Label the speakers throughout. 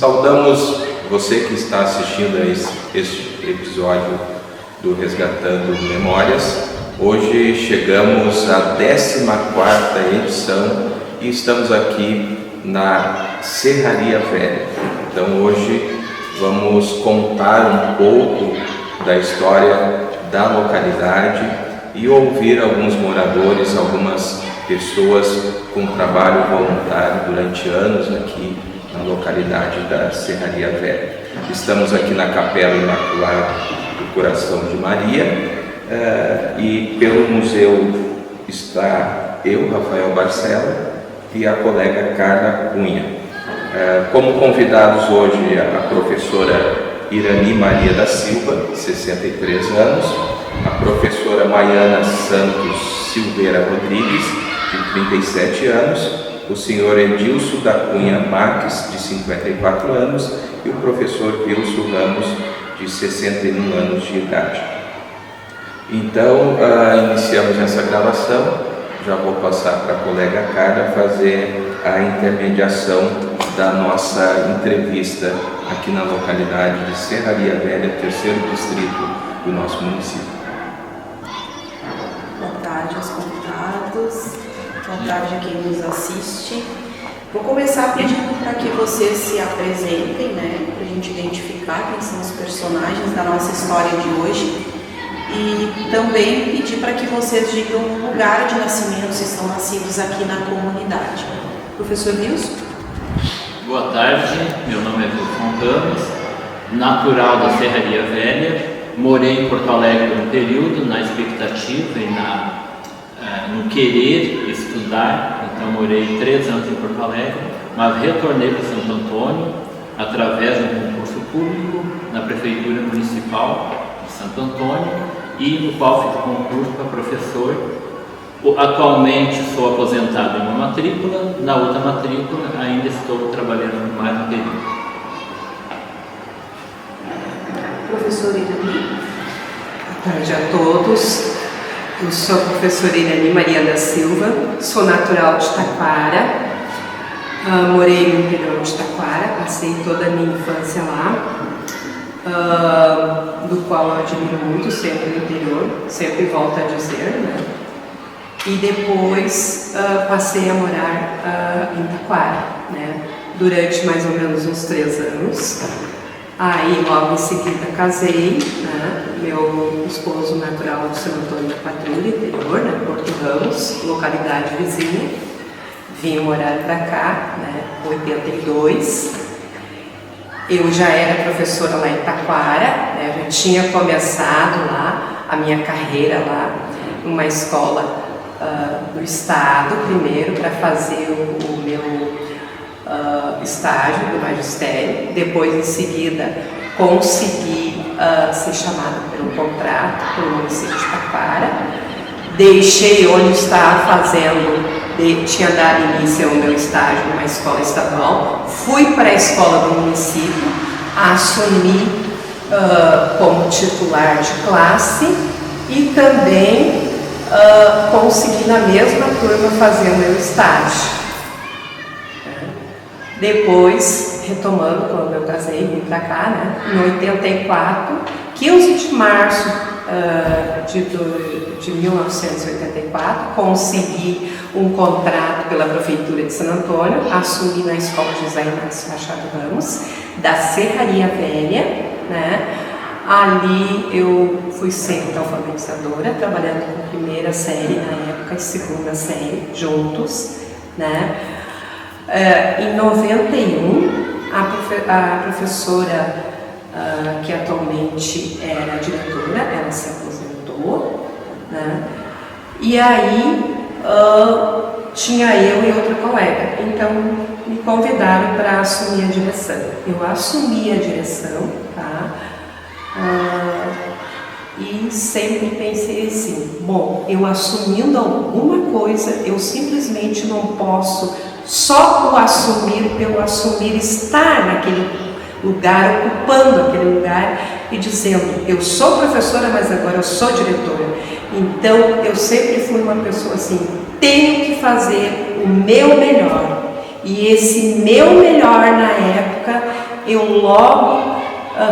Speaker 1: Saudamos você que está assistindo a este episódio do Resgatando Memórias. Hoje chegamos à 14ª edição e estamos aqui na Serraria Velha. Então hoje vamos contar um pouco da história da localidade e ouvir alguns moradores, algumas pessoas com trabalho voluntário durante anos aqui na localidade da Serraria Velha. Estamos aqui na Capela Imaculada do Coração de Maria e pelo museu está eu, Rafael Barcela, e a colega Carla Cunha. Como convidados hoje a professora Irani Maria da Silva, 63 anos, a professora Maiana Santos Silveira Rodrigues, de 37 anos, o senhor Edilson da Cunha Marques, de 54 anos, e o professor Wilson Ramos, de 61 anos de idade. Então, iniciamos essa gravação. Já vou passar para a colega Carla fazer a intermediação da nossa entrevista aqui na localidade de Serraria Velha, 3º distrito do nosso município.
Speaker 2: Boa tarde aos convidados. Boa tarde a quem nos assiste. Vou começar pedindo para que vocês se apresentem, para a gente identificar quem são os personagens da nossa história de hoje e também pedir para que vocês digam o lugar de nascimento, se estão nascidos aqui na comunidade. Professor Wilson?
Speaker 3: Boa tarde, meu nome é Wilson Ramos, natural da Serraria Velha, morei em Porto Alegre por um período na expectativa e no querer estudar, então morei 3 anos em Porto Alegre, mas retornei para Santo Antônio através de um concurso público na Prefeitura Municipal de Santo Antônio e no qual fiz concurso para professor. Atualmente sou aposentado em uma matrícula, na outra matrícula ainda estou trabalhando mais um período.
Speaker 2: Professor Irani?
Speaker 4: Boa tarde a todos. Eu sou a professora Irani Maria da Silva, sou natural de Taquara, morei no interior de Taquara, passei toda a minha infância lá, do qual eu admiro muito, sempre no interior, sempre volto a dizer, E depois passei a morar em Taquara, durante mais ou menos uns 3 anos. Aí logo em seguida casei, meu esposo natural de Santo Antônio da Patrulha, interior, Porto Ramos, localidade vizinha. Vim morar para cá, em 82. Eu já era professora lá em Taquara, já tinha começado lá a minha carreira lá, numa escola do estado, primeiro para fazer o meu estágio do magistério, depois em seguida consegui ser chamada pelo contrato pelo município de Taquara, deixei onde estava fazendo, tinha dado início ao meu estágio numa escola estadual, fui para a escola do município, assumi como titular de classe e também consegui na mesma turma fazer o meu estágio. Depois, retomando, quando eu casei, vim para cá, em 84, 15 de março de 1984, consegui um contrato pela Prefeitura de Santo Antônio, assumi na Escola José Inácio Machado Ramos, da Serraria Velha, Ali eu fui sempre alfabetizadora, trabalhando com 1ª série na época e 2ª série juntos, Em 91, a professora que atualmente era diretora, ela se aposentou, E aí tinha eu e outra colega, então me convidaram para assumir a direção. Eu assumi a direção, e sempre pensei assim, bom, eu assumindo alguma coisa, eu simplesmente não posso só o assumir pelo assumir, estar naquele lugar, ocupando aquele lugar e dizendo, eu sou professora, mas agora eu sou diretora. Então, eu sempre fui uma pessoa assim, tenho que fazer o meu melhor. E esse meu melhor na época eu logo,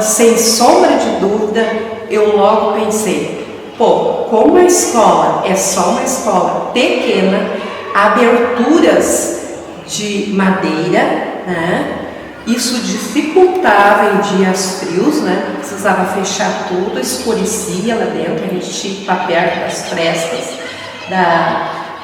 Speaker 4: sem sombra de dúvida, eu logo pensei, pô, como a escola é só uma escola pequena, aberturas de madeira, né? Isso dificultava em dias frios, né? Precisava fechar tudo, escurecia lá dentro, a gente tinha que estar perto das frestas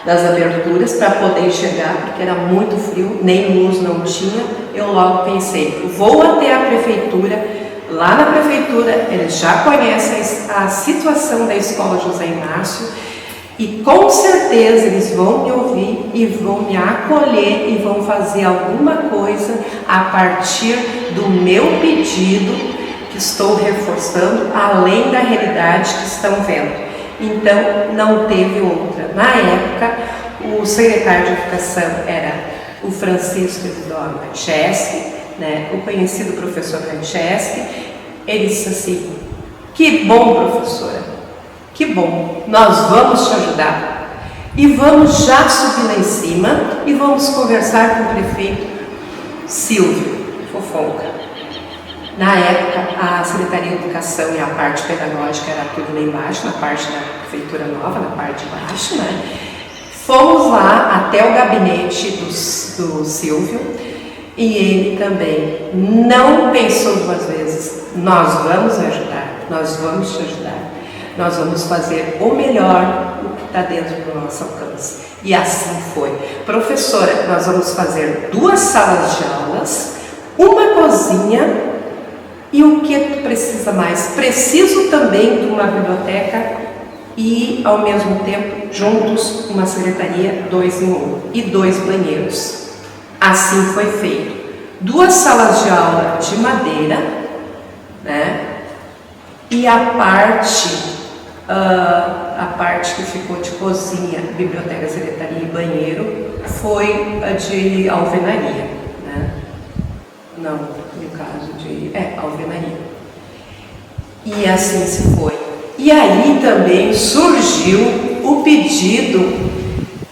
Speaker 4: das aberturas para poder enxergar, porque era muito frio, nem luz não tinha. Eu logo pensei, vou até a prefeitura. Lá na prefeitura eles já conhecem a situação da escola José Inácio e com certeza eles vão me ouvir e vão me acolher e vão fazer alguma coisa a partir do meu pedido que estou reforçando, além da realidade que estão vendo. Então não teve outra. Na época o secretário de Educação era o Francisco Isidoro Rancheski, né, o conhecido professor Rancheski. Ele disse assim, que bom, professora, que bom, nós vamos te ajudar e vamos já subir lá em cima e vamos conversar com o prefeito Silvio Fofonca. Na época, a Secretaria de Educação e a parte pedagógica era tudo lá embaixo, na parte da prefeitura nova, na parte de baixo, né? Fomos lá até o gabinete do Silvio e ele também não pensou duas vezes. Nós vamos ajudar, nós vamos te ajudar, nós vamos fazer o melhor do que está dentro do nosso alcance. E assim foi. Professora, nós vamos fazer 2 salas de aulas, uma cozinha e o que tu precisa mais? Preciso também de uma biblioteca e, ao mesmo tempo, juntos, uma secretaria 2 em 1 e 2 banheiros. Assim foi feito. 2 salas de aula de madeira, né? E a parte que ficou de cozinha, biblioteca, secretaria e banheiro foi a de alvenaria, né? Não, no caso de alvenaria. E assim se foi. E aí também surgiu o pedido,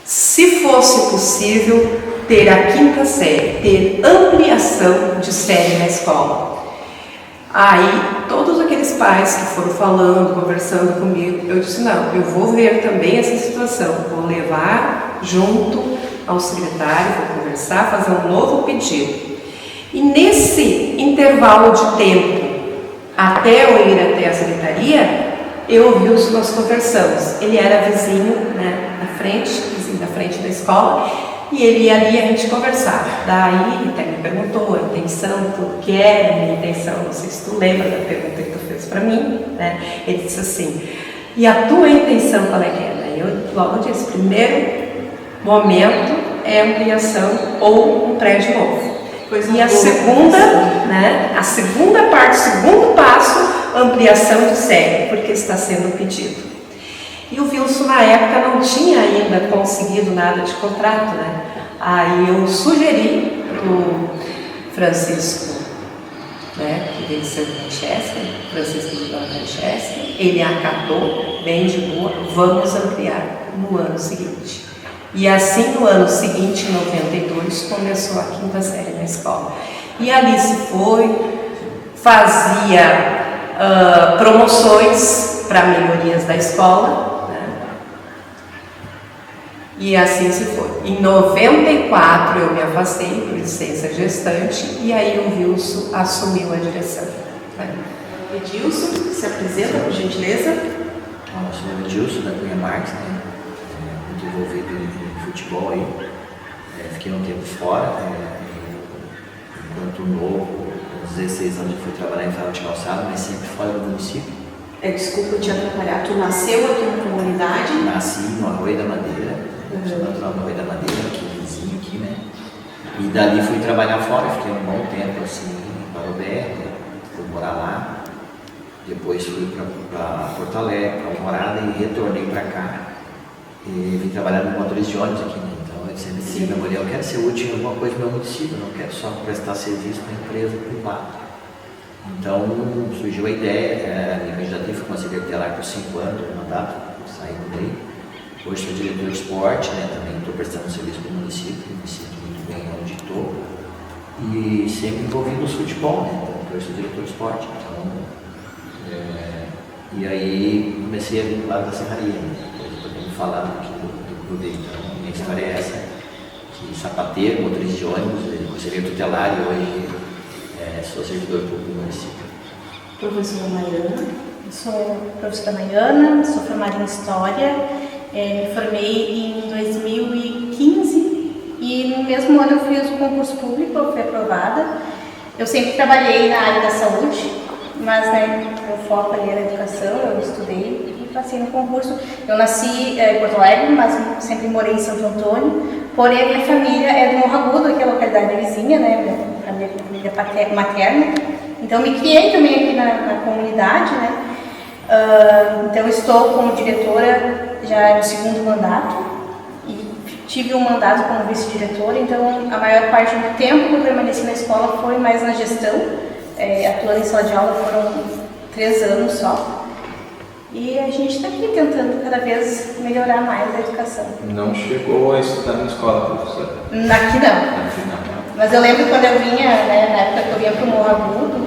Speaker 4: se fosse possível, ter a 5ª série, ter ampliação de série na escola. Aí, todos aqueles pais que foram falando, conversando comigo, eu disse, não, eu vou ver também essa situação, vou levar junto ao secretário, vou conversar, fazer um novo pedido. E nesse intervalo de tempo, até eu ir até a secretaria, eu ouvi os nós conversamos. Ele era vizinho, né, vizinho da frente da escola, e ele ia ali e a gente conversava. Daí ele até me perguntou a intenção, tudo que era a minha intenção, não sei se tu lembra da pergunta que tu fez para mim, né? Ele disse assim, e a tua intenção qual é que é? Daí eu logo disse, primeiro momento é ampliação ou um prédio novo. E a segunda, né, a segunda parte, o segundo passo, ampliação de série, porque está sendo pedido. E o Wilson, na época, não tinha ainda conseguido nada de contrato, né? Aí eu sugeri para o Francisco, né, que veio ser o Rancheski, Francisco de Rancheski, ele acatou, bem de boa, vamos ampliar no ano seguinte. E assim, no ano seguinte, em 92, começou a 5ª série na escola. E ali se foi, fazia promoções para melhorias da escola, né? E assim se foi. Em 94 eu me afastei por licença gestante e aí o Wilson assumiu a direção. Né?
Speaker 2: Edilson, se apresenta, por gentileza.
Speaker 5: Eu sou Edilson da Cunha Marques, né? Muito envolvido em futebol aí. Fiquei um tempo fora, enquanto novo, com 16 anos eu fui trabalhar em fábrica de calçado, mas sempre fora do município.
Speaker 2: Desculpa te atrapalhar, tu nasceu aqui na comunidade?
Speaker 5: Nasci no Arroio da Madeira, sou natural do Arroio da Madeira, aqui vizinho aqui, né? E dali fui trabalhar fora, fiquei um bom tempo assim em Parobé, fui morar lá. Depois fui para Porto Alegre, para Alvorada e retornei para cá. E vim trabalhar no motorista de ônibus aqui, né? Então eu sempre disse, eu quero ser útil em alguma coisa no meu município, não quero só prestar serviço para empresa privada. Então surgiu a ideia, minha candidatura foi uma secretária por 5 anos, no mandato, saindo daí. Hoje sou diretor de esporte, né? Também estou prestando serviço para o município, me sinto muito bem onde estou. e sempre envolvido no futebol, né? Então, eu sou diretor de esporte, então, e aí comecei a vincular da serraria, né? Depois podemos falar aqui do clube. Então, minha história é essa, que sapateiro, motorista de ônibus, conselheiro tutelar e hoje sou servidor público do município.
Speaker 6: Professora Maiana. Eu sou professora Maiana, sou formada em História, me formei em 2015 e no mesmo ano eu fiz o concurso público, eu fui aprovada. Eu sempre trabalhei na área da saúde, mas meu foco ali era a educação, eu estudei e passei no concurso. Eu nasci em Porto Alegre, mas sempre morei em Santo Antônio, porém a minha família é do Morro Agudo, que é a localidade vizinha, né, a minha família materna. Então me criei também aqui na comunidade, né. Então estou como diretora já no segundo mandato e tive um mandato como vice-diretora, então a maior parte do tempo que eu permaneci na escola foi mais na gestão, atuando em sala de aula foram 3 anos só. E a gente está aqui tentando cada vez melhorar mais a educação.
Speaker 1: Não chegou a estudar na escola, professora?
Speaker 6: Aqui não. Mas eu lembro quando eu vinha, né, na época que eu vinha para o Morro Agudo,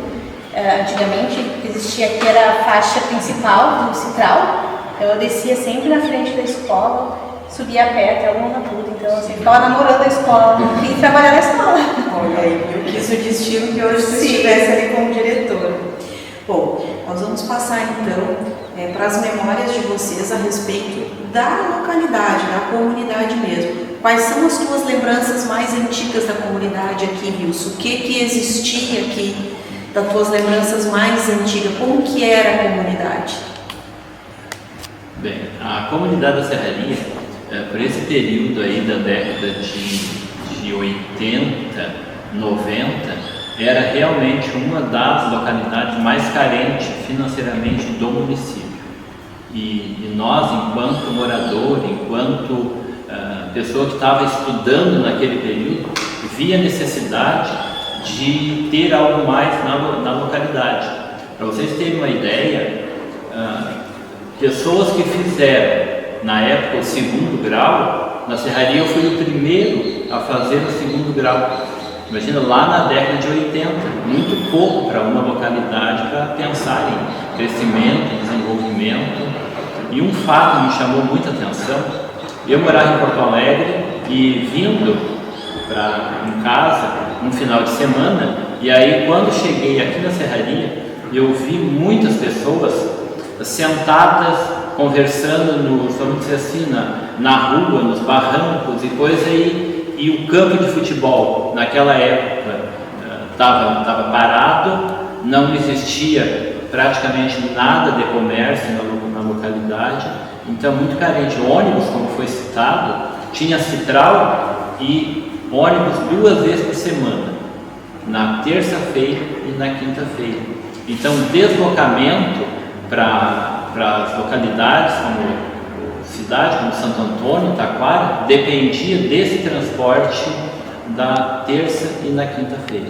Speaker 6: antigamente existia aqui era a faixa principal do Citral, eu descia sempre na frente da escola, subia a pé até o Morro Agudo, então eu sempre ficava namorando a escola e trabalhar na escola.
Speaker 2: Olha aí, eu quis o destino que hoje você estivesse ali como diretora. Bom, nós vamos passar então para as memórias de vocês a respeito da localidade, da comunidade mesmo. Quais são as tuas lembranças mais antigas da comunidade aqui, Wilson? O que existia aqui, das tuas lembranças mais antigas? Como que era a comunidade?
Speaker 3: Bem, a comunidade da Serraria, por esse período aí da década de 80, 90, era realmente uma das localidades mais carentes financeiramente do município. E nós, enquanto morador, enquanto pessoa que estava estudando naquele período, via a necessidade de ter algo mais na localidade. Para vocês terem uma ideia, pessoas que fizeram na época o 2º grau, na Serraria eu fui o primeiro a fazer o 2º grau. Imagina, lá na década de 80, muito pouco para uma localidade para pensar em crescimento, desenvolvimento. E um fato me chamou muita atenção: eu morava em Porto Alegre e vindo em casa um final de semana, e aí quando cheguei aqui na Serraria, eu vi muitas pessoas sentadas, conversando, vamos dizer assim, na rua, nos barrancos e coisa aí. E o campo de futebol, naquela época, estava parado, não existia praticamente nada de comércio na localidade, então muito carente. O ônibus, como foi citado, tinha Citral e ônibus 2 vezes por semana, na terça-feira e na quinta-feira. Então, deslocamento para as localidades como cidade como Santo Antônio, Taquara, dependia desse transporte da terça e na quinta-feira.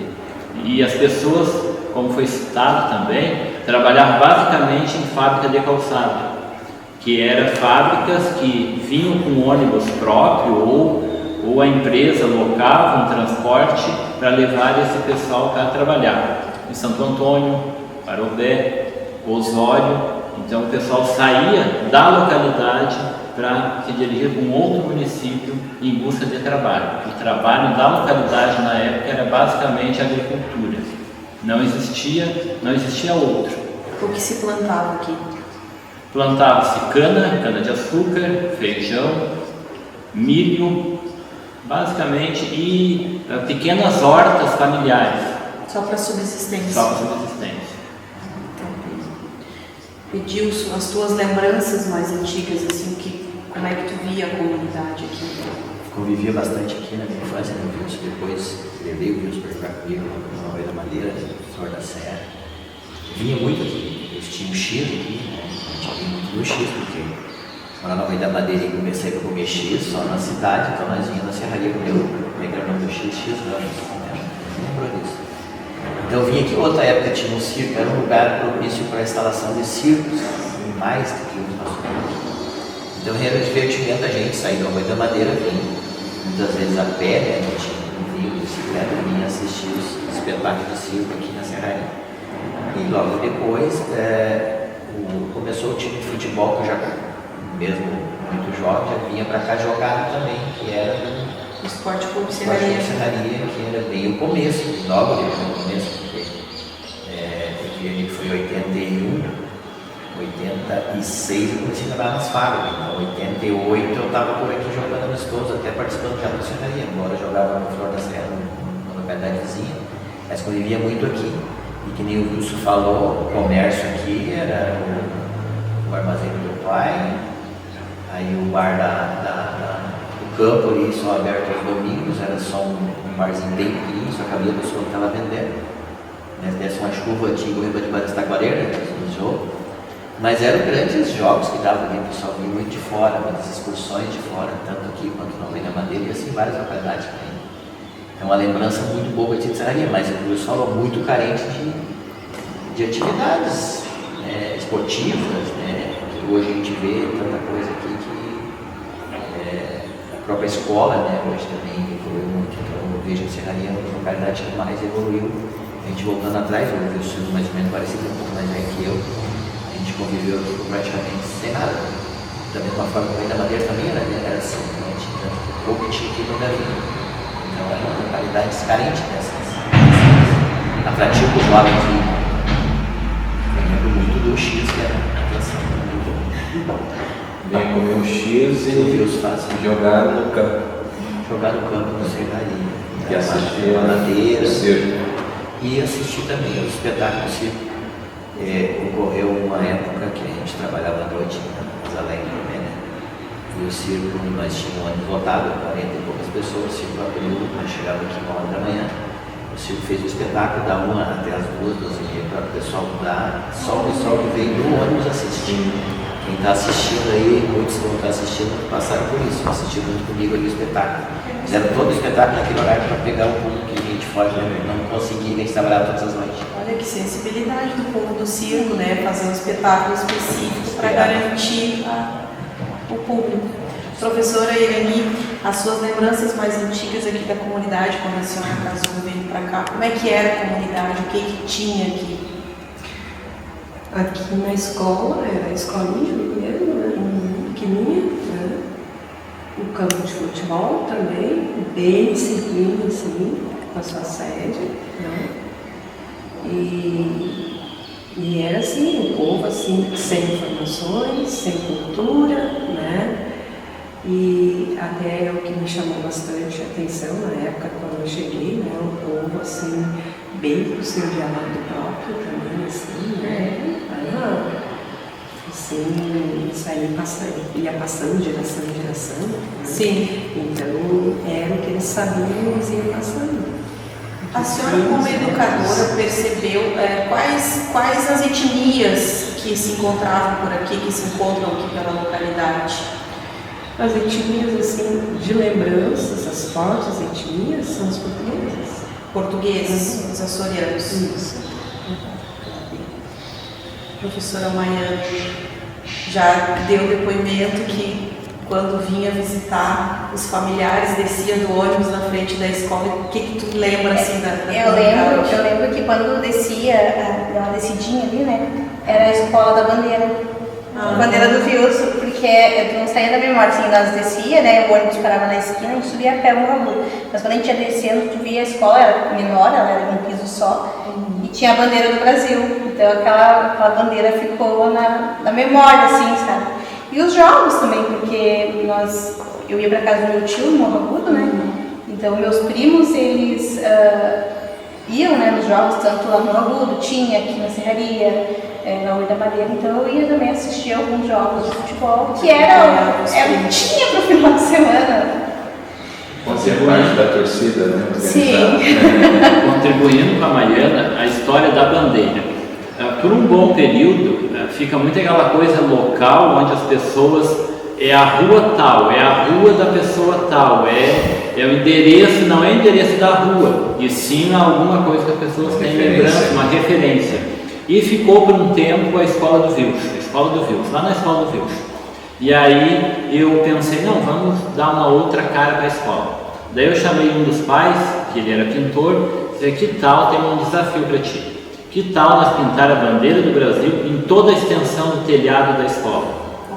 Speaker 3: E as pessoas, como foi citado também, trabalhavam basicamente em fábrica de calçado, que eram fábricas que vinham com ônibus próprio ou a empresa locava um transporte para levar esse pessoal para trabalhar. Em Santo Antônio, Parobé, Osório. Então o pessoal saía da localidade para se dirigir para um outro município em busca de trabalho. O trabalho da localidade na época era basicamente agricultura. Não existia outro.
Speaker 2: O que se plantava aqui?
Speaker 3: Plantava-se cana-de-açúcar, feijão, milho, basicamente, e pequenas hortas familiares.
Speaker 2: Só para subsistência?
Speaker 3: Só para subsistência.
Speaker 2: Edilson, as tuas lembranças mais antigas, assim, como é que tu via a comunidade aqui?
Speaker 5: Convivia bastante aqui na minha infância, né? Wilson, depois levei o Wilson para jogar comigo no Arroio da Madeira, no Flor da Serra. Vinha muito aqui, eles tinham X aqui, né? A gente vinha muito no X, porque lá no Arroio da Madeira eu comecei a comer X só na cidade, então nós vinha na serraria comer o meu X anos, né? Não lembro disso. Então eu vim aqui, outra época tinha um circo, era um lugar propício para a instalação de circos, mais do que os nossos campos. Então era divertimento a gente sair do Arroio da Madeira, vir muitas vezes a pé, né? A gente não vinha desse bicicleta e vinha assistir os espetáculos de circo aqui na Serraria. E logo depois começou o time de futebol, que eu já, mesmo muito jovem, já vinha para cá jogar também, que era
Speaker 2: O Esporte Clube
Speaker 5: Serraria, que era bem o começo, logo no começo, porque ele foi 81, 86 eu comecei a trabalhar nas fábricas, então 88 eu estava por aqui jogando amistoso, até participando da Serraria, embora eu jogava no Flor da Serra, numa localidade vizinha, mas convivia muito aqui. E que nem o Wilson falou, o comércio aqui era o armazém do meu pai, aí o bar do campo ali só aberto aos domingos, era só um barzinho bem pequenininho, só cabia a pessoa que estava vendendo. Mas desse uma chuva, tinha o Rio de Barras Taquareira, no jogo. Mas eram grandes jogos que davam ali, o pessoal vinha muito de fora, muitas excursões de fora, tanto aqui quanto no Almeida Madeira e assim várias localidades também. É uma lembrança muito boa de Serraria, mas o pessoal é muito carente de atividades esportivas, né? Que hoje a gente vê tanta coisa aqui que a própria escola, né? Hoje também evoluiu muito, então eu vejo que Serraria é uma das localidades que mais evoluiu. A gente voltando atrás, eu vi o Silvio mais ou menos parecido, um pouco mais velho que eu, a gente conviveu praticamente sem nada. Da mesma forma que o Almeida Madeira também era assim, né? Tinha pouco tinha aqui no Brasil. Então é uma localidade carente dessas atrativos jovens de. Eu lembro muito do X, que era a atração muito bom.
Speaker 1: Vem comer um X e jogar no campo.
Speaker 5: Jogar no campo na Serraria.
Speaker 1: E assistir
Speaker 5: a ladeira.
Speaker 1: Circo.
Speaker 5: E assistir também os espetáculos do circo. Ocorreu uma época que a gente trabalhava à noite nas Alegres, né? E o circo, nós tínhamos um ônibus lotado, 40 e poucas pessoas, o circo abriu, nós chegávamos aqui 1h da manhã. O circo fez o espetáculo da 1 até as 2h30 para o pessoal mudar, só o pessoal que veio no ônibus assistindo. Quem está assistindo aí, muitos que vão estar assistindo, passaram por isso, assistiram junto comigo ali o espetáculo. Fizeram todo o espetáculo naquele horário para pegar o público que a gente fora, não conseguia, a gente trabalhava todas as noites.
Speaker 2: Olha que sensibilidade do povo do circo, né? Fazer um espetáculo específico para garantir o público. Professora Irani, as suas lembranças mais antigas aqui da comunidade, quando a senhora casou e veio para cá, como é que era a comunidade, o que tinha aqui?
Speaker 4: Aqui na escola, era a escolinha mesmo, né? Pequenininha, né? O campo de futebol também, bem simples assim, com a sua sede, né? E era assim, o povo assim, sem informações, sem cultura, né? E até o que me chamou bastante atenção na época quando eu cheguei, né? O povo assim, bem pro seu diálogo próprio também, assim, né? Assim, isso aí ia passando de geração em geração, né?
Speaker 2: Sim.
Speaker 4: Então, era o que eles sabiam e eles iam passando.
Speaker 2: A senhora, como educadora, percebeu quais as etnias que se encontravam por aqui, que se encontram aqui pela localidade?
Speaker 4: As etnias, assim, de lembranças, as fortes etnias, são os portugueses.
Speaker 2: Portugueses, os açorianos.
Speaker 4: Isso.
Speaker 2: Professora Maiana já deu depoimento que quando vinha visitar, os familiares desciam do ônibus na frente da escola. O que tu lembra assim da
Speaker 6: eu lembro que quando descia, deu uma descidinha ali, né? Era a escola da bandeira. A bandeira do Vilso, porque eu não saía da memória, assim, nós descia, né? O ônibus parava na esquina, a gente subia a pé no Rabu. Mas quando a gente ia descendo, tu via a escola, era menor, ela era um piso só, e tinha a bandeira do Brasil. Então aquela bandeira ficou na memória, assim, sabe? E os jogos também, porque eu ia para casa do meu tio, no Morro Agudo, né? Então meus primos, eles iam, né, nos jogos, tanto lá no Morro Agudo, tinha aqui na Serraria, na Almeida Madeira, então eu ia também assistir alguns jogos de futebol, que tinha pro final de semana.
Speaker 1: Fazer parte da torcida, né?
Speaker 2: Sim.
Speaker 3: Contribuindo com a Maiana, a história da bandeira. Por um bom período, fica muito aquela coisa local, onde as pessoas, é a rua tal, é a rua da pessoa tal, é o endereço, não é o endereço da rua, e sim alguma coisa que as pessoas têm lembrança, uma referência. E ficou por um tempo a escola do Vilso, lá na escola do Vilso. E aí eu pensei, não, vamos dar uma outra cara para a escola. Daí eu chamei um dos pais que ele era pintor, dizia: que tal, tem um desafio para ti, que tal nós pintar a bandeira do Brasil em toda a extensão do telhado da escola?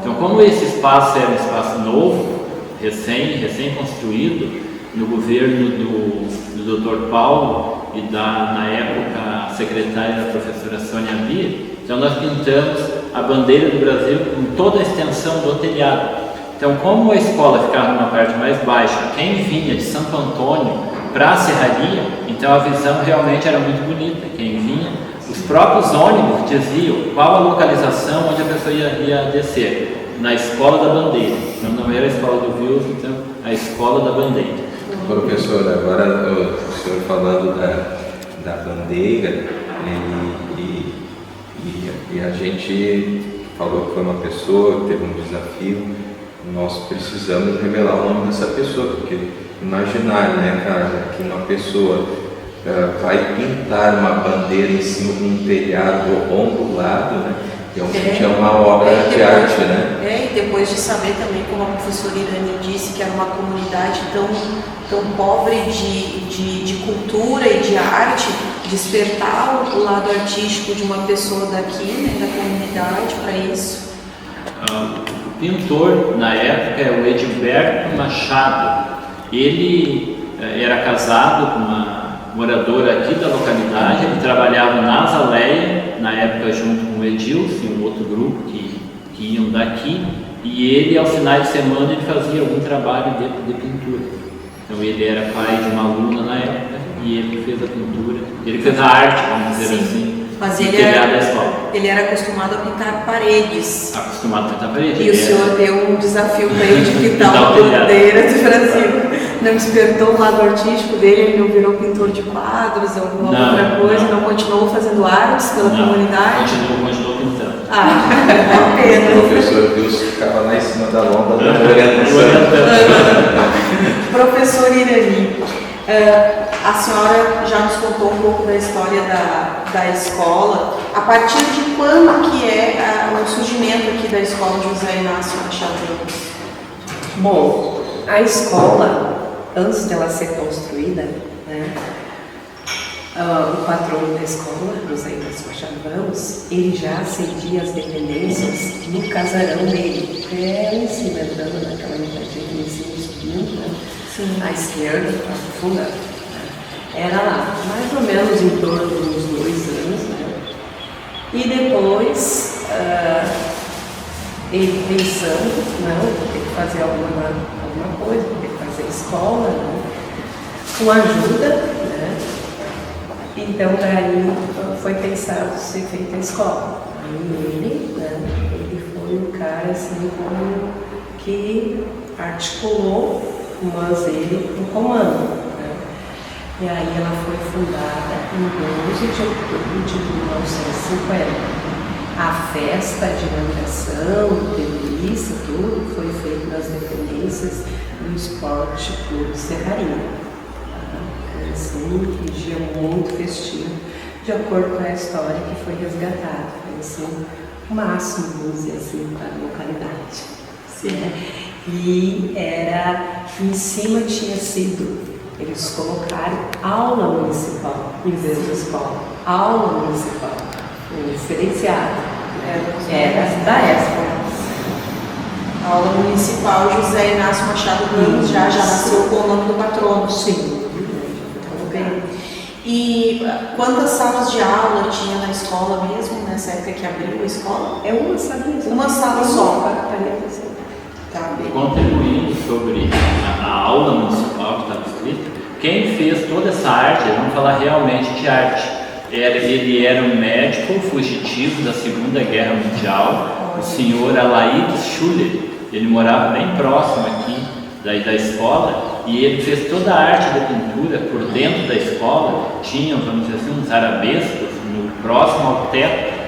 Speaker 3: Então, como esse espaço era um espaço novo, recém-construído, no governo do Dr. Paulo e na época, a secretária da professora Sônia Bia, então nós pintamos a bandeira do Brasil em toda a extensão do telhado. Então, como a escola ficava numa parte mais baixa, quem vinha de Santo Antônio para a Serraria, então a visão realmente era muito bonita. Quem vinha, os próprios ônibus diziam qual a localização onde a pessoa ia descer, na Escola da Bandeira. Então, não era a Escola do Wilson, então a Escola da Bandeira.
Speaker 1: Professor, agora o senhor falando da bandeira, e a gente falou que foi uma pessoa que teve um desafio. Nós precisamos revelar o nome dessa pessoa, porque imaginar, né, cara, que uma pessoa vai pintar uma bandeira em cima de um telhado ondulado, né? Realmente é uma obra de arte, né?
Speaker 2: E depois de saber também, como a professora Irani disse, que era uma comunidade tão pobre de cultura e de arte, despertar o lado artístico de uma pessoa daqui, né, da comunidade, para isso.
Speaker 3: O pintor, na época, é o Edilberto Machado. Ele era casado com uma moradora aqui da localidade, ele trabalhava na Azaleia, na época junto com o Edilson, um outro grupo que iam daqui, e ele, aos finais de semana, ele fazia algum trabalho de pintura. Então ele era pai de uma aluna na época, e ele fez a pintura, ele fez a arte, vamos dizer assim,
Speaker 2: mas ele era acostumado a pintar paredes.
Speaker 3: Acostumado a pintar paredes.
Speaker 2: E o senhor deu um desafio para ele de pintar uma bandeira do Brasil. Não despertou o lado artístico dele, ele não virou pintor de quadros, alguma outra coisa, não continuou fazendo artes pela comunidade?
Speaker 3: Continuou pintando.
Speaker 2: É pena.
Speaker 1: O professor Wilson ficava lá em cima da lomba dando orientação.
Speaker 2: Professor Irani, a senhora já nos contou um pouco da história da escola. A partir de quando que é o surgimento aqui da escola José Inácio Machado Ramos?
Speaker 4: Bom, a escola, antes dela ser construída, né, o patrono da escola, José Inácio Machado Ramos, ele já cedia as dependências no casarão dele, em cima, entrando naquela metadinha que em cima subindo, né? Sim. À esquerda, para o fundão. Era lá, mais ou menos em torno de uns 2 anos, né? E depois, ele pensando, não, vou ter que fazer alguma coisa, vou ter que fazer escola, né? Com ajuda, né? Então, daí foi pensado ser feita a escola. Aí ele foi um cara assim como que articulou, mas ele no comando. E aí ela foi fundada em 12 de outubro de 1950. A festa de inauguração, entrevista, tudo foi feito nas dependências do Esporte Clube Serraria. Assim, um dia muito festivo, de acordo com a história que foi resgatada. Foi assim, o máximo, vamos dizer assim, para a localidade. Sim. E em cima tinha sido, eles colocaram aula municipal em vez de escola. Aula municipal, diferenciada. Era da época.
Speaker 2: Aula municipal José Inácio Machado Ramos já nasceu com o nome do patrono.
Speaker 4: Sim.
Speaker 2: E quantas salas de aula tinha na escola mesmo, nessa época que abriu a escola?
Speaker 4: É uma sala.
Speaker 2: Uma sala só.
Speaker 3: Tá, contribuindo sobre a aula municipal que estava escrita, quem fez toda essa arte, vamos falar realmente de arte, ele era um médico fugitivo da Segunda Guerra Mundial, o senhor Alaides Schuller. Ele morava bem próximo aqui da escola, e ele fez toda a arte da pintura por dentro da escola. Tinham, vamos dizer assim, uns arabescos próximo ao teto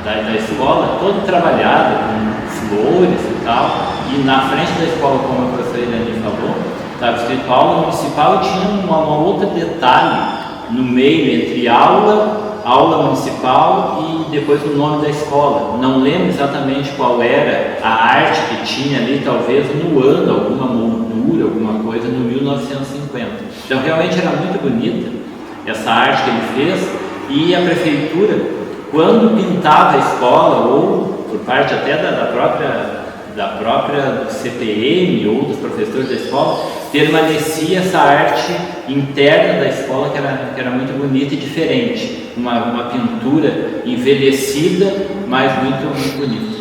Speaker 3: da escola, todo trabalhado com flores e tal. E na frente da escola, como a professora Irani falou, estava escrito aula municipal, e tinha uma outra detalhe no meio entre aula municipal e depois o nome da escola. Não lembro exatamente qual era a arte que tinha ali, talvez no ano, alguma moldura, alguma coisa, no 1950. Então realmente era muito bonita essa arte que ele fez, e a prefeitura, quando pintava a escola, ou por parte até da própria CPM ou dos professores da escola, permanecia essa arte interna da escola que era muito bonita e diferente, uma pintura envelhecida, mas muito bonita.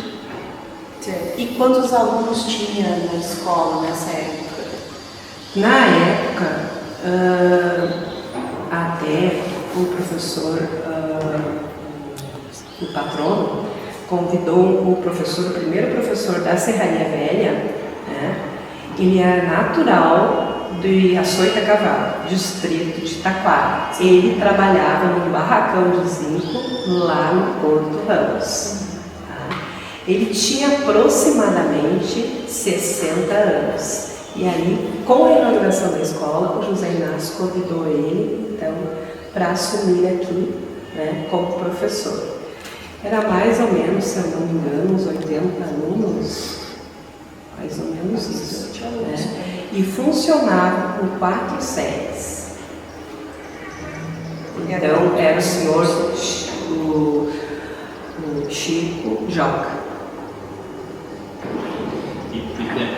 Speaker 2: Certo. E quantos alunos tinha na escola nessa época?
Speaker 4: Na época, até o professor, o patrono, convidou o primeiro professor da Serraria Velha, né? Ele era natural de Açoita Cavalo, distrito de Taquara. Ele trabalhava num barracão de zinco lá no Porto Ramos. Tá? Ele tinha aproximadamente 60 anos. E aí, com a inauguração da escola, o José Inácio convidou ele, então, para assumir aqui, né, como professor. Era mais ou menos, se eu não me engano, uns 80 alunos, mais ou menos isso. Né? E funcionava com 4 séries. Então, era o senhor o Chico Joca.
Speaker 3: E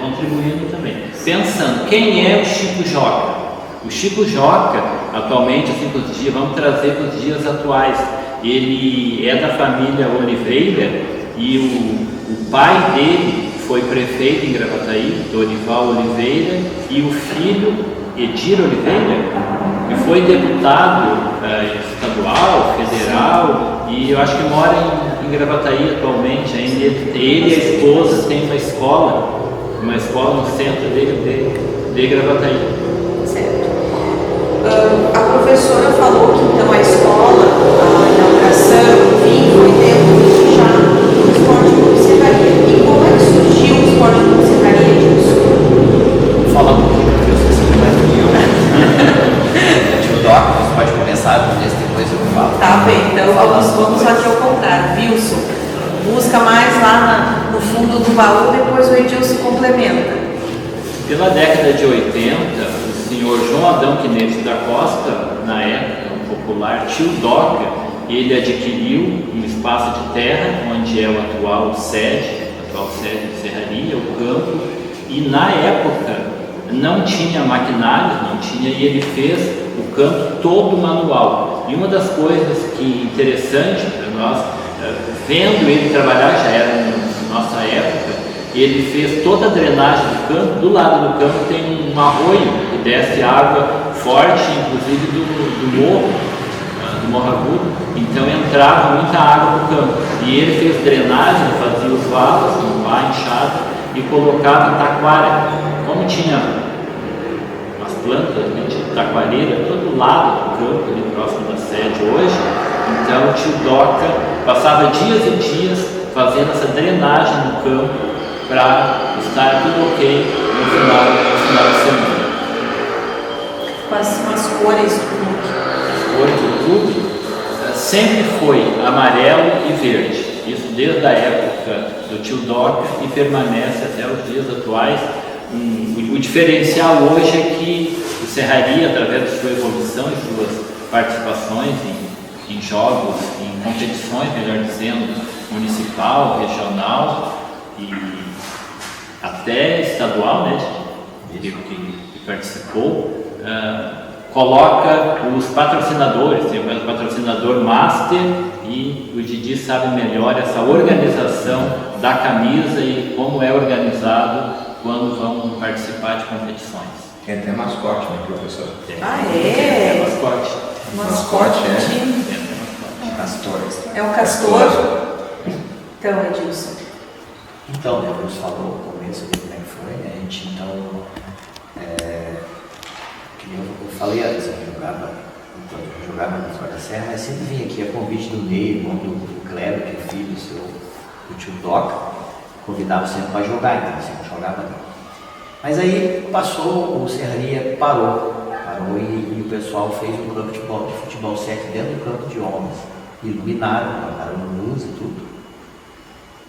Speaker 3: contribuindo também. Pensando, quem é o Chico Joca? O Chico Joca, atualmente, assim, vamos trazer para os dias atuais. Ele é da família Oliveira e o pai dele foi prefeito em Gravataí, Dorival Oliveira, e o filho, Edir Oliveira, que foi deputado estadual, federal, e eu acho que mora em Gravataí atualmente. Ainda ele e a esposa têm uma escola no centro de Gravataí.
Speaker 2: Certo. A professora falou que então a escola, a inauguração, enfim, foi dentro já do esporte de serraria. E como é que surgiu o esporte de serraria, Edilson?
Speaker 5: Vou falar um pouquinho, porque eu sei se mais do que eu, né? Tio Doc, você pode começar com isso, depois eu falo.
Speaker 2: Tá bem, então vamos aqui ao contrário. Wilson, busca mais lá no fundo do baú, depois o Edilson complementa.
Speaker 3: Pela década de 80, o senhor João Adão Quinetes da Costa, na época, um popular tio Doca, ele adquiriu um espaço de terra, onde é a atual sede de serraria, o campo, e na época não tinha maquinários, e ele fez o campo todo manual. E uma das coisas que interessante para nós, vendo ele trabalhar, já era na nossa época, ele fez toda a drenagem do campo. Do lado do campo tem um arroio que desce água forte, inclusive do morro agudo, então entrava muita água no campo. E ele fez drenagem, fazia os vasos, com pá inchado, e colocava taquara. Como tinha as plantas, né, de taquareira todo lado do campo, ali próximo da sede hoje, então o tio Doca passava dias e dias fazendo essa drenagem no campo, para estar tudo ok no final de semana.
Speaker 2: Quais são as cores do clube?
Speaker 3: As cores do clube sempre foi amarelo e verde. Isso desde a época do tio Doca e permanece até os dias atuais. O diferencial hoje é que o Serraria, através de sua evolução e suas participações em jogos, em competições, melhor dizendo, municipal, regional e até estadual, né, que participou, coloca os patrocinadores, tem o patrocinador master, e o Didi sabe melhor essa organização da camisa e como é organizado quando vão participar de competições.
Speaker 1: Tem até mascote, né, professor?
Speaker 2: É
Speaker 3: mascote.
Speaker 1: Mascote,
Speaker 5: Castor.
Speaker 2: É o castor. Então, Edilson.
Speaker 5: Então, né, o Deus falou no começo de como é que foi, né? A gente então, que eu falei antes, eu jogava na Fora da Serra, mas sempre vinha aqui a convite do Ney, irmão do Cléber, que é filho do tio Doca, convidava sempre para jogar, então sempre jogava ali. Mas aí passou, o Serraria parou e o pessoal fez um campo de futebol 7 dentro do campo de homens, iluminaram, colocaram luz e tudo.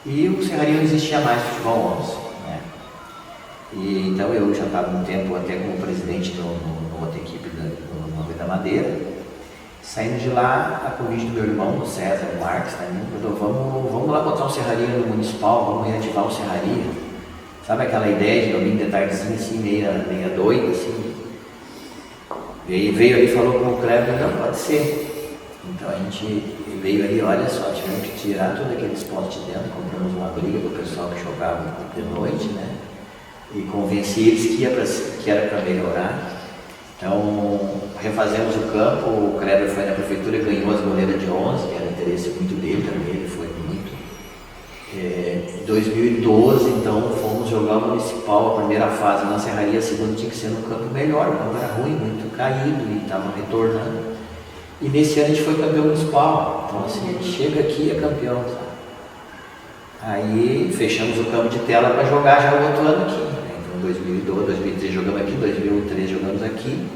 Speaker 5: E o Serraria não existia mais futebol 11, né? E então eu já estava um tempo até como presidente no numa outra equipe no Rui da Madeira. Saindo de lá, a convite do meu irmão, do César, o Marcos, também, vamos lá botar um serraria no municipal, vamos reativar um serraria. Sabe aquela ideia de domingo de tardezinha, assim, meia doida, assim. Veio ali e falou com o Kleber, não, pode ser. Então a gente veio ali, olha só, tivemos que tirar todos aqueles postes de dentro, compramos uma briga para o pessoal que jogava de noite, né? E convenci eles que era para melhorar. Então, refazemos o campo, o Kleber foi na prefeitura e ganhou as goleiras de 11, que era interesse muito dele também, ele foi muito. Em 2012, então, fomos jogar o municipal, a primeira fase na Serraria, a segunda tinha que ser no campo melhor, o campo era ruim, muito caído e estava retornando. E nesse ano a gente foi campeão municipal, então assim, a gente chega aqui e é campeão. Sabe? Aí fechamos o campo de tela para jogar já o outro ano aqui. Então 2012, 2013 jogamos aqui, 2013 jogamos aqui.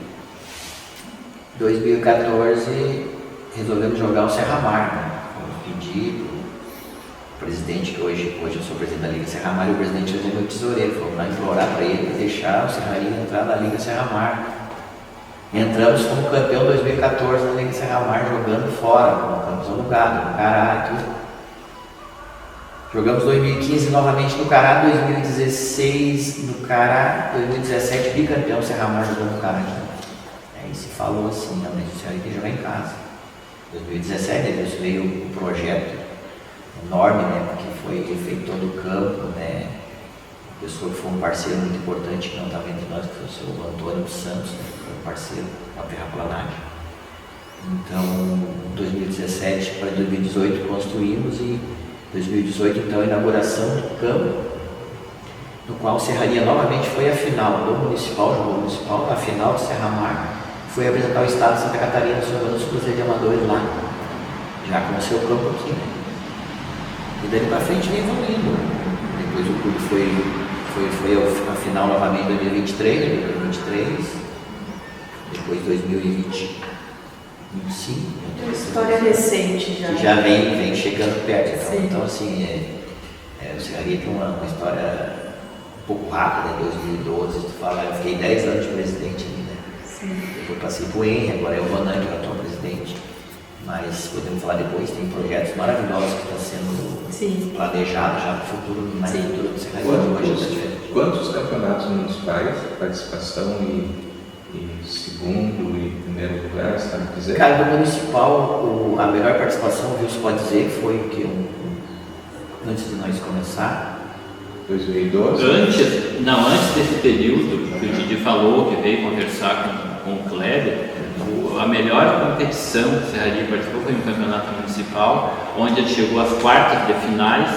Speaker 5: 2014 resolvemos jogar o Serra Mar, né? Fomos pedir o presidente, que hoje eu sou presidente da Liga Serra Mar, e o presidente é o meu tesoureiro, fomos lá implorar para ele deixar o Serraria entrar na Liga Serra Mar. Entramos como campeão em 2014 na Liga Serra Mar, jogando fora, colocamos alugado, no Cará e tudo. Jogamos 2015 novamente no Cará, 2016 no Cará, 2017 bicampeão Serra Mar jogando no Cará. Aí se falou assim, realmente o Serraria tem que jogar em casa. 2017 depois veio um projeto enorme, né, porque foi feito todo o campo, né, a pessoa que foi um parceiro muito importante que não estava entre nós, que foi o seu Antônio dos Santos, né, que foi um parceiro da terraplanagem. Então, 2017 para 2018 construímos e 2018 então a inauguração do campo, no qual o Serraria novamente foi a final do Municipal, jogou o Municipal, a final do Serra Mar, foi apresentar o Estado de Santa Catarina, jogando os Cruzeiro de Amadores lá, já com o seu campo aqui, né? E daí para frente vem evoluindo. Depois o clube foi a final novamente em 2023, depois 2025.
Speaker 2: História recente já.
Speaker 5: Já vem chegando perto. Então assim, o Serraria tem uma história um pouco rápida, em 2012, tu fala, eu fiquei 10 anos de presidente ali, né?
Speaker 2: Sim.
Speaker 5: Depois passei para o Henry, agora é o Ronan, que é o atual presidente. Mas podemos falar depois, tem projetos maravilhosos que estão sendo planejados já para o futuro, mais futuro do Serraria.
Speaker 1: Quantos campeonatos municipais, participação e segundo e primeiro lugar, sabe dizer?
Speaker 5: Cara, do municipal, a melhor participação, viu, se pode dizer, foi o que? Antes de nós começar?
Speaker 1: 2012?
Speaker 3: Antes desse período que o Didi falou, que veio conversar com o Kleber, a melhor competição que o Serraria participou foi no campeonato municipal, onde ele chegou às quartas de finais,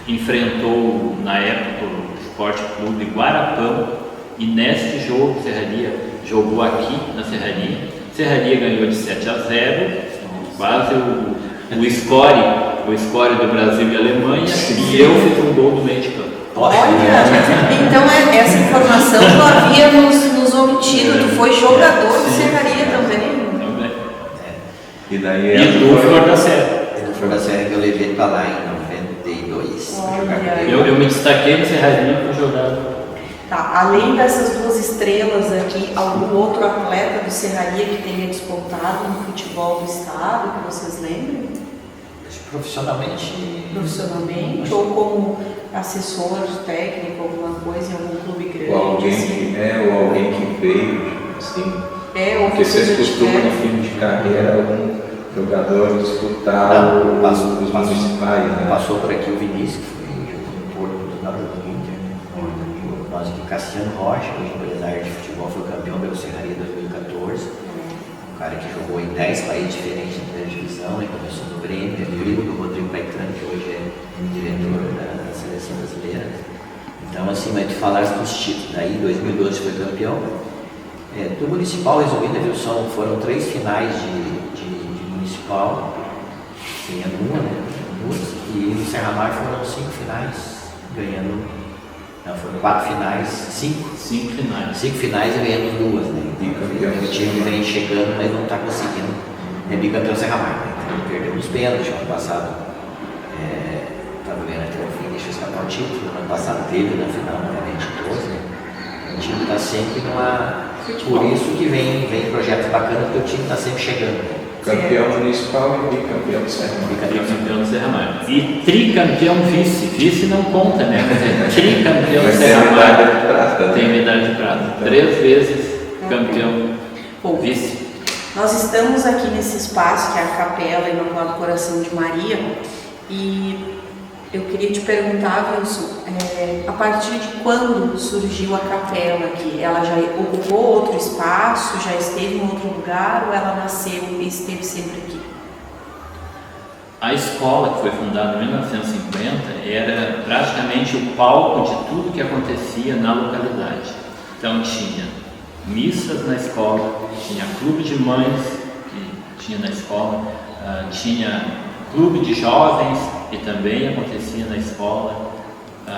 Speaker 3: enfrentou na época o Esporte Clube Guarapão, e neste jogo o Serraria jogou aqui na Serraria. Serraria ganhou de 7-0, quase o score do Brasil e Alemanha, e eu fiz um gol do meio de campo.
Speaker 2: Olha, então essa informação tu havia nos obtido, tu foi jogador de Serraria também.
Speaker 1: E daí
Speaker 3: E do Flor da Serra.
Speaker 5: E do Flor da Serra que eu levei para lá em 92.
Speaker 3: Eu me destaquei no Serraria para jogar.
Speaker 2: Tá, além dessas duas estrelas aqui, algum outro atleta do Serraria que tenha despontado no futebol do estado, que vocês lembrem?
Speaker 5: Profissionalmente,
Speaker 2: ou como assessor técnico, alguma coisa em algum clube grande?
Speaker 1: Ou alguém
Speaker 2: assim.
Speaker 1: ou alguém que veio, assim.
Speaker 2: Ou
Speaker 1: porque vocês costumam em fim de carreira algum jogador disputar os municipais, né?
Speaker 5: Passou por aqui o Vinícius, que foi no Porto do Inter, né? Nós aqui, Cassiano Rocha, hoje empresário de futebol, foi campeão pelo Serraria 2014. Um cara que jogou em 10 países diferentes da primeira divisão, e começou no Grêmio, amigo do Rodrigo Caetano, que hoje é diretor da seleção brasileira. Então, assim, mas tu falaste dos títulos, daí em 2012 foi campeão. Do municipal, resumindo, foram 3 finais de municipal, ganhando uma, né? E no Serra Mar foram 5 finais, ganhando. Não, foram 4 finais, 5 finais. 5 finais e ganhando 2, né? O time vem chegando, mas não está conseguindo. É bicampeão Serra Mar, né? Então, perdeu os pênaltis ano passado. Estava vendo até o fim, deixa eu escapar o título. Ano passado teve na final, novamente 12, né? O time está sempre
Speaker 2: futebol.
Speaker 5: Por isso que vem projetos bacanas, porque o time está sempre chegando.
Speaker 1: Campeão municipal e bicampeão do Serra Mar.
Speaker 3: Tricampeão do Serra Mar. E tricampeão vice. Vice não conta, né? Mas é tricampeão do
Speaker 1: Mas tem
Speaker 3: Serra
Speaker 1: medalha
Speaker 3: Mar.
Speaker 1: de prata, né?
Speaker 3: Tem medalha de prata. 3 vezes campeão vice.
Speaker 2: Nós estamos aqui nesse espaço que é a Capela Imaculado Coração de Maria e eu queria te perguntar, Wilson, a partir de quando surgiu a capela aqui? Ela já ocupou outro espaço, já esteve em outro lugar ou ela nasceu e esteve sempre aqui?
Speaker 3: A escola, que foi fundada em 1950, era praticamente o palco de tudo que acontecia na localidade. Então tinha missas na escola, tinha clube de mães que tinha na escola, tinha clube de jovens que também acontecia na escola,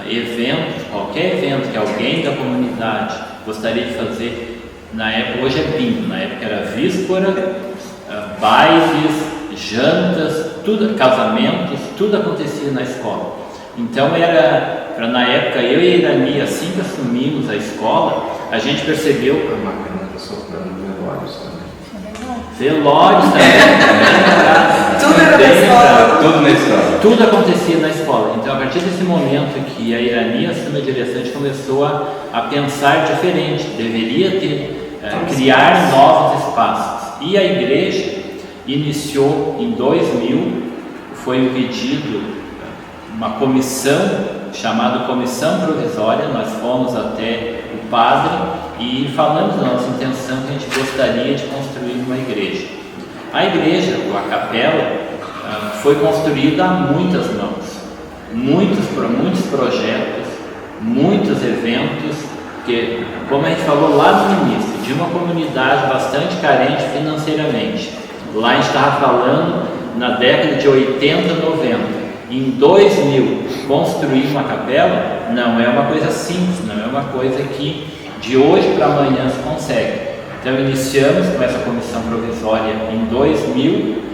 Speaker 3: eventos, qualquer evento que alguém da comunidade gostaria de fazer, na época, hoje é bingo, na época era víspora, bailes, jantas, tudo, casamentos, tudo acontecia na escola. Então na época eu e a Irani, assim que assumimos a escola, a gente percebeu
Speaker 1: A máquina está soprando velórios também.
Speaker 3: velórios também.
Speaker 2: Tudo era na escola.
Speaker 1: Tudo na escola.
Speaker 3: Tudo acontecia na escola. Então, a partir desse momento que a Irani assumiu a direção, a gente começou a pensar diferente. Deveria criar novos espaços. E a igreja iniciou em 2000, foi um pedido, uma comissão chamada Comissão Provisória. Nós fomos até o padre e falamos da nossa intenção que a gente gostaria de construir uma igreja. A igreja, a capela, foi construída a muitas mãos, muitos projetos, muitos eventos, que, como a gente falou lá no início, de uma comunidade bastante carente financeiramente. Lá a gente estava falando na década de 80, 90. Em 2000, construir uma capela não é uma coisa simples, não é uma coisa que de hoje para amanhã se consegue. Então iniciamos com essa comissão provisória em 2000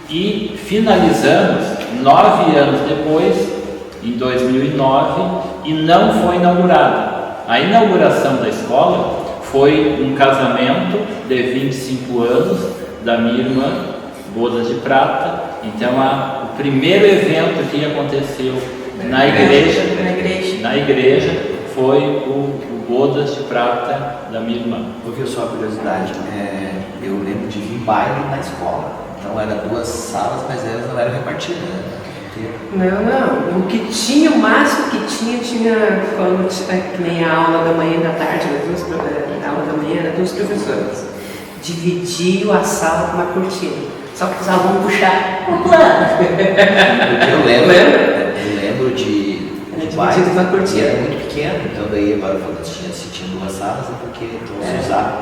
Speaker 3: e finalizamos 9 anos depois, em 2009, e não foi inaugurada. A inauguração da escola foi um casamento de 25 anos da minha irmã, Bodas de Prata. Então o primeiro evento que aconteceu na igreja foi o Bodas de Prata da minha irmã.
Speaker 5: Ouviu só a curiosidade? Eu lembro de vir baile na escola. Então eram 2 salas, mas elas não eram repartidas, né?
Speaker 4: Não. O que tinha, o máximo que tinha quando que nem a aula da manhã e da tarde, a aula da manhã era 2 professores. Dividiam a sala com uma cortina. Só que os alunos puxaram o plano.
Speaker 5: Eu lembro de baile,
Speaker 4: uma cortina.
Speaker 5: era muito pequeno, então daí agora se tinha 2 salas, é porque todos usavam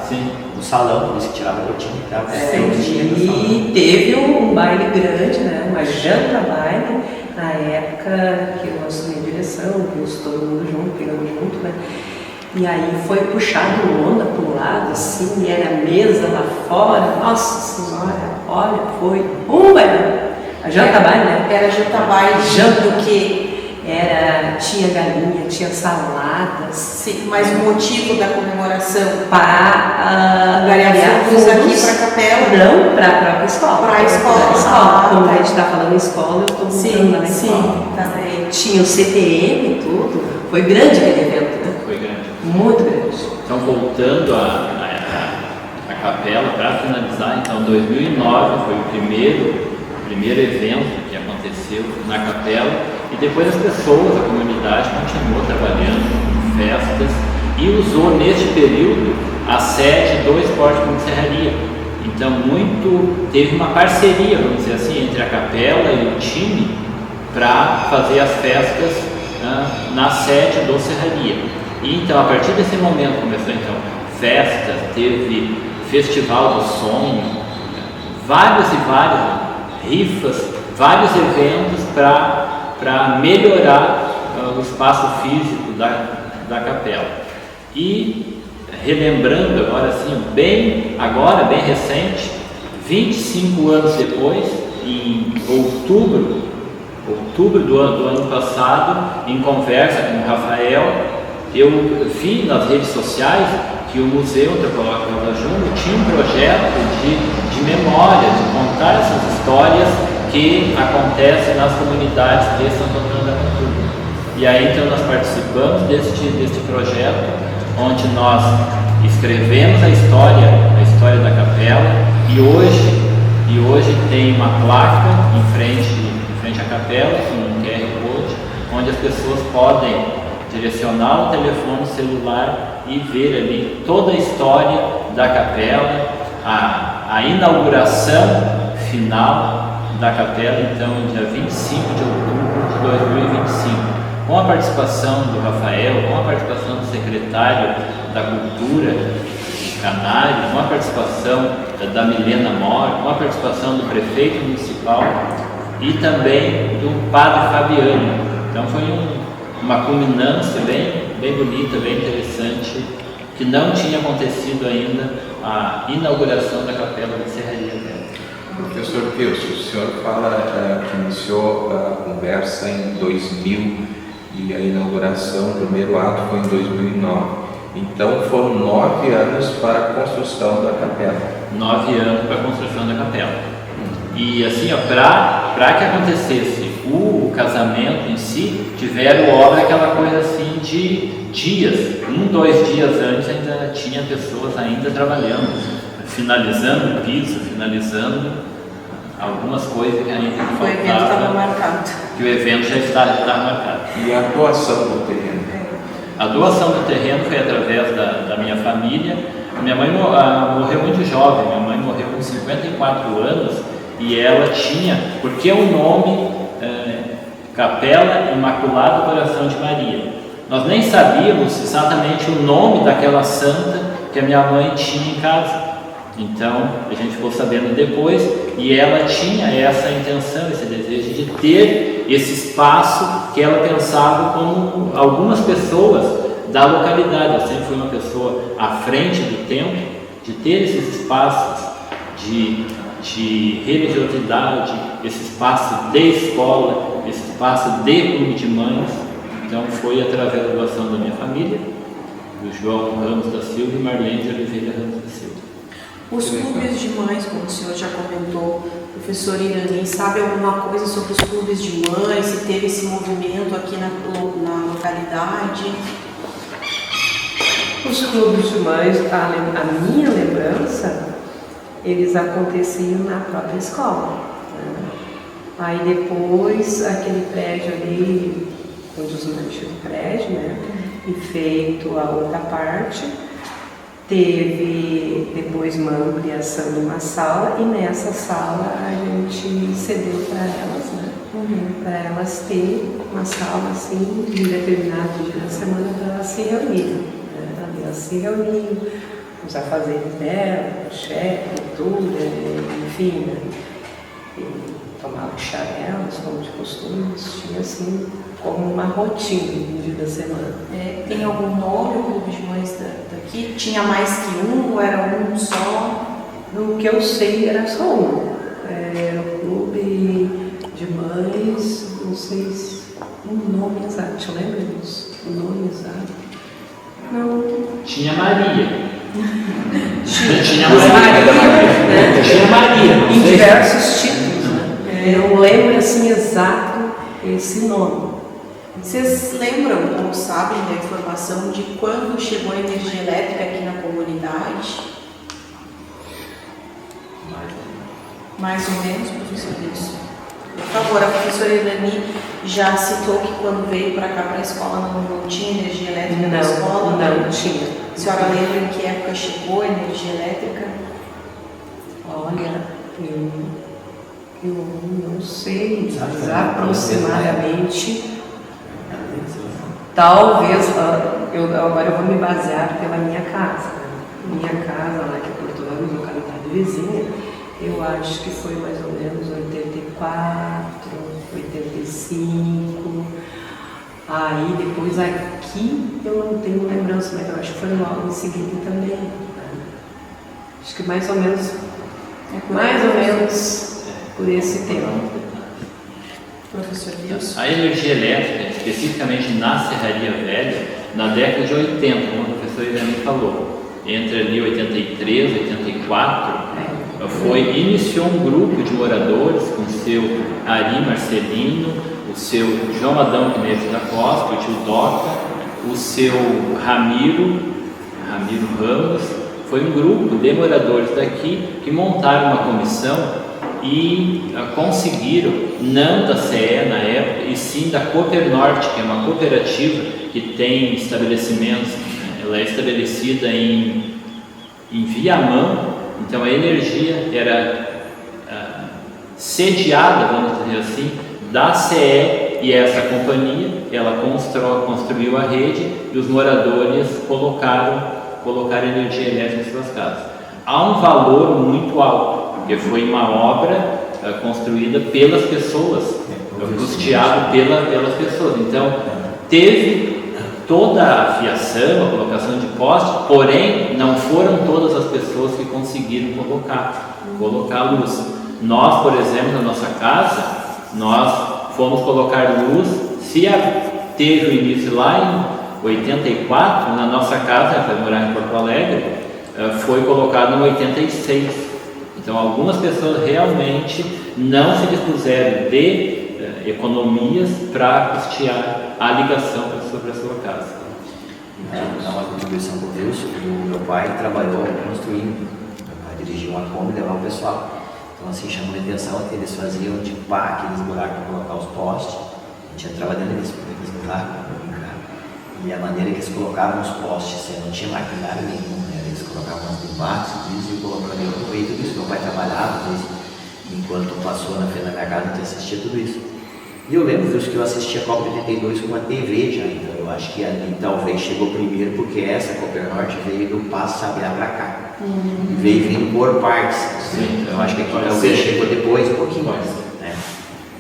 Speaker 5: o salão, por isso que tirava a cortina e tal.
Speaker 4: E teve um baile grande, né? Uma janta baile, na época que eu assumi a direção, vimos todo mundo junto, pegamos junto, né? E aí foi puxado onda para um lado, assim, e era mesa lá fora, nossa senhora, olha, foi baile. A janta baile, né?
Speaker 2: Era janta baile.
Speaker 4: Janta do quê? Tinha galinha, tinha saladas.
Speaker 2: Sim, mas o motivo da comemoração
Speaker 4: Para
Speaker 2: ganhar fundos aqui para a capela?
Speaker 4: Não, para a própria escola.
Speaker 2: Para a escola.
Speaker 4: Como a gente está falando em escola, eu estou voltando lá na escola.
Speaker 2: Sim, também.
Speaker 4: Tinha o CTM e tudo. Foi grande aquele evento, né?
Speaker 3: Foi grande.
Speaker 4: Muito grande.
Speaker 3: Então, voltando à capela, para finalizar, então 2009 foi o primeiro evento que aconteceu na capela, e depois as pessoas, a comunidade continuou trabalhando com festas e usou neste período a sede do Esporte Clube Serraria. Então teve uma parceria, vamos dizer assim, entre a capela e o time para fazer as festas na sede do Serraria. E então a partir desse momento começou então festas, teve festival do som, várias rifas, vários eventos para melhorar o espaço físico da capela. E relembrando agora assim, bem recente, 25 anos depois, em outubro do ano passado, em conversa com o Rafael, eu vi nas redes sociais que o Museu Antropológico da Júnior tinha um projeto de memória, de contar essas histórias que acontecem nas comunidades de Santo Antônio da Aventura. E aí então nós participamos deste projeto, onde nós escrevemos a história da capela, e hoje tem uma placa em frente à capela, com um QR Code, onde as pessoas podem direcionar o telefone celular e ver ali toda a história da capela, a inauguração final da capela, então dia 25 de outubro de 2025. Com a participação do Rafael, com a participação do secretário da Cultura Canário, com a participação da Milena Mor, com a participação do prefeito municipal e também do padre Fabiano. Então foi uma culminância bem bonita, bem interessante, que não tinha acontecido ainda a inauguração da Capela de Serraria Velha.
Speaker 1: Professor Pilson, o senhor fala que iniciou a conversa em 2000 e a inauguração, o primeiro ato foi em 2009. Então foram 9 anos para a construção da capela.
Speaker 3: 9 anos para a construção da capela. E assim, para que acontecesse o casamento em si, tiveram obra aquela coisa assim de dias. 2 dias antes ainda tinha pessoas ainda trabalhando, finalizando o piso, finalizando algumas coisas que ainda faltavam.
Speaker 2: O evento estava marcado.
Speaker 3: Que o evento já está marcado.
Speaker 1: E a doação do terreno?
Speaker 3: A doação do terreno foi através da minha família. Minha mãe morreu muito jovem, minha mãe morreu com 54 anos e ela tinha, porque o nome Capela Imaculado Coração de Maria. Nós nem sabíamos exatamente o nome daquela santa que a minha mãe tinha em casa. Então, a gente ficou sabendo depois, e ela tinha essa intenção, esse desejo de ter esse espaço que ela pensava como algumas pessoas da localidade. Eu sempre fui uma pessoa à frente do tempo, de ter esses espaços de religiosidade, esse espaço de escola, esse espaço de clube de mães. Então, foi através da doação da minha família, do João Ramos da Silva e Marlene de Oliveira Ramos da Silva.
Speaker 2: Os clubes de mães, como o senhor já comentou, professor Irani, sabe alguma coisa sobre os clubes de mães, se teve esse movimento aqui na localidade?
Speaker 4: Os clubes de mães, a minha lembrança, eles aconteciam na própria escola, né? Aí depois, aquele prédio ali, onde os mães tinham o prédio, né? E feito a outra parte, teve depois uma ampliação de uma sala, e nessa sala a gente cedeu para elas, né? Para elas terem uma sala assim, de determinado dia da semana para elas se reunirem, né? Elas se reuniam, os afazeres dela, o chefe, tudo, enfim, né? E tomava chá delas, como de costume, tinha assim como uma rotina no dia da semana.
Speaker 2: Tem algum nome o clube de mães daqui? Tinha mais que um ou era um só?
Speaker 4: No que eu sei era só um. O clube de mães, não sei se um nome exato, te lembra disso? O nome exato? Não.
Speaker 3: Tinha Maria.
Speaker 4: Tinha Maria.
Speaker 3: Tinha Maria.
Speaker 4: Em diversos títulos, né? Eu não lembro assim exato esse nome.
Speaker 2: Vocês lembram ou sabem da informação de quando chegou a energia elétrica aqui na comunidade? Mais ou menos, professor Wilson. Por favor, a professora Irani já citou que quando veio para cá para a escola não tinha energia elétrica na escola?
Speaker 4: Não tinha.
Speaker 2: A senhora lembra em que época chegou a energia elétrica?
Speaker 4: Olha, eu não sei aproximadamente. Talvez, agora eu vou me basear pela minha casa. Minha casa, lá que é Porto Ramos, localidade vizinha, eu acho que foi mais ou menos 84, 85. Aí depois aqui eu não tenho lembrança, mas eu acho que foi logo em seguida também. Né? Acho que mais ou menos por esse tempo.
Speaker 2: Professor Wilson.
Speaker 3: A energia elétrica, especificamente na Serraria Velha, na década de 80, como a professora Irene falou, entre ali 83 e 84, iniciou um grupo de moradores com o seu Ari Marcelino, o seu João Adão Pinheiro da Costa, o tio Doca, o seu Ramiro Ramos. Foi um grupo de moradores daqui que montaram uma comissão e conseguiram, não da CE na época, e sim da Cooper Norte, que é uma cooperativa que tem estabelecimentos, ela é estabelecida em Viamão. Então a energia era sediada, vamos dizer assim, da CE, e essa companhia, ela construiu a rede e os moradores colocaram energia elétrica em suas casas. Há um valor muito alto, porque foi uma obra construída pelas pessoas, custeado pelas pessoas. Então teve toda a fiação, a colocação de poste, porém não foram todas as pessoas que conseguiram colocar luz. Nós, por exemplo, na nossa casa, nós fomos colocar luz, se teve o início lá em 84, na nossa casa, para morar em Porto Alegre, foi colocado em 86. Então algumas pessoas realmente não se dispuseram de economias para custear a ligação sobre a sua casa.
Speaker 5: Dá uma contribuição com Deus. O meu pai trabalhou construindo, meu pai dirigiu uma Kombi e levava o pessoal. Então assim, chamou a atenção que eles faziam tipo aqueles buracos para colocar os postes. A gente entrava dentro daqueles buracos para brincar. E a maneira que eles colocavam os postes, não tinha maquinário nenhum, né? Eles colocavam uns debates e colocavam ali no meio tudo isso. Meu pai trabalhava, enquanto passou na frente da minha casa, a gente assistia tudo isso. E eu lembro que eu assisti a Copa 82 com uma TV já, então eu acho que ali talvez chegou primeiro, porque essa Cooper Norte veio do Passo Sabiá para cá. E veio vindo por partes.
Speaker 3: Sim,
Speaker 5: então eu acho que aqui talvez chegou depois, um pouquinho mais. Né?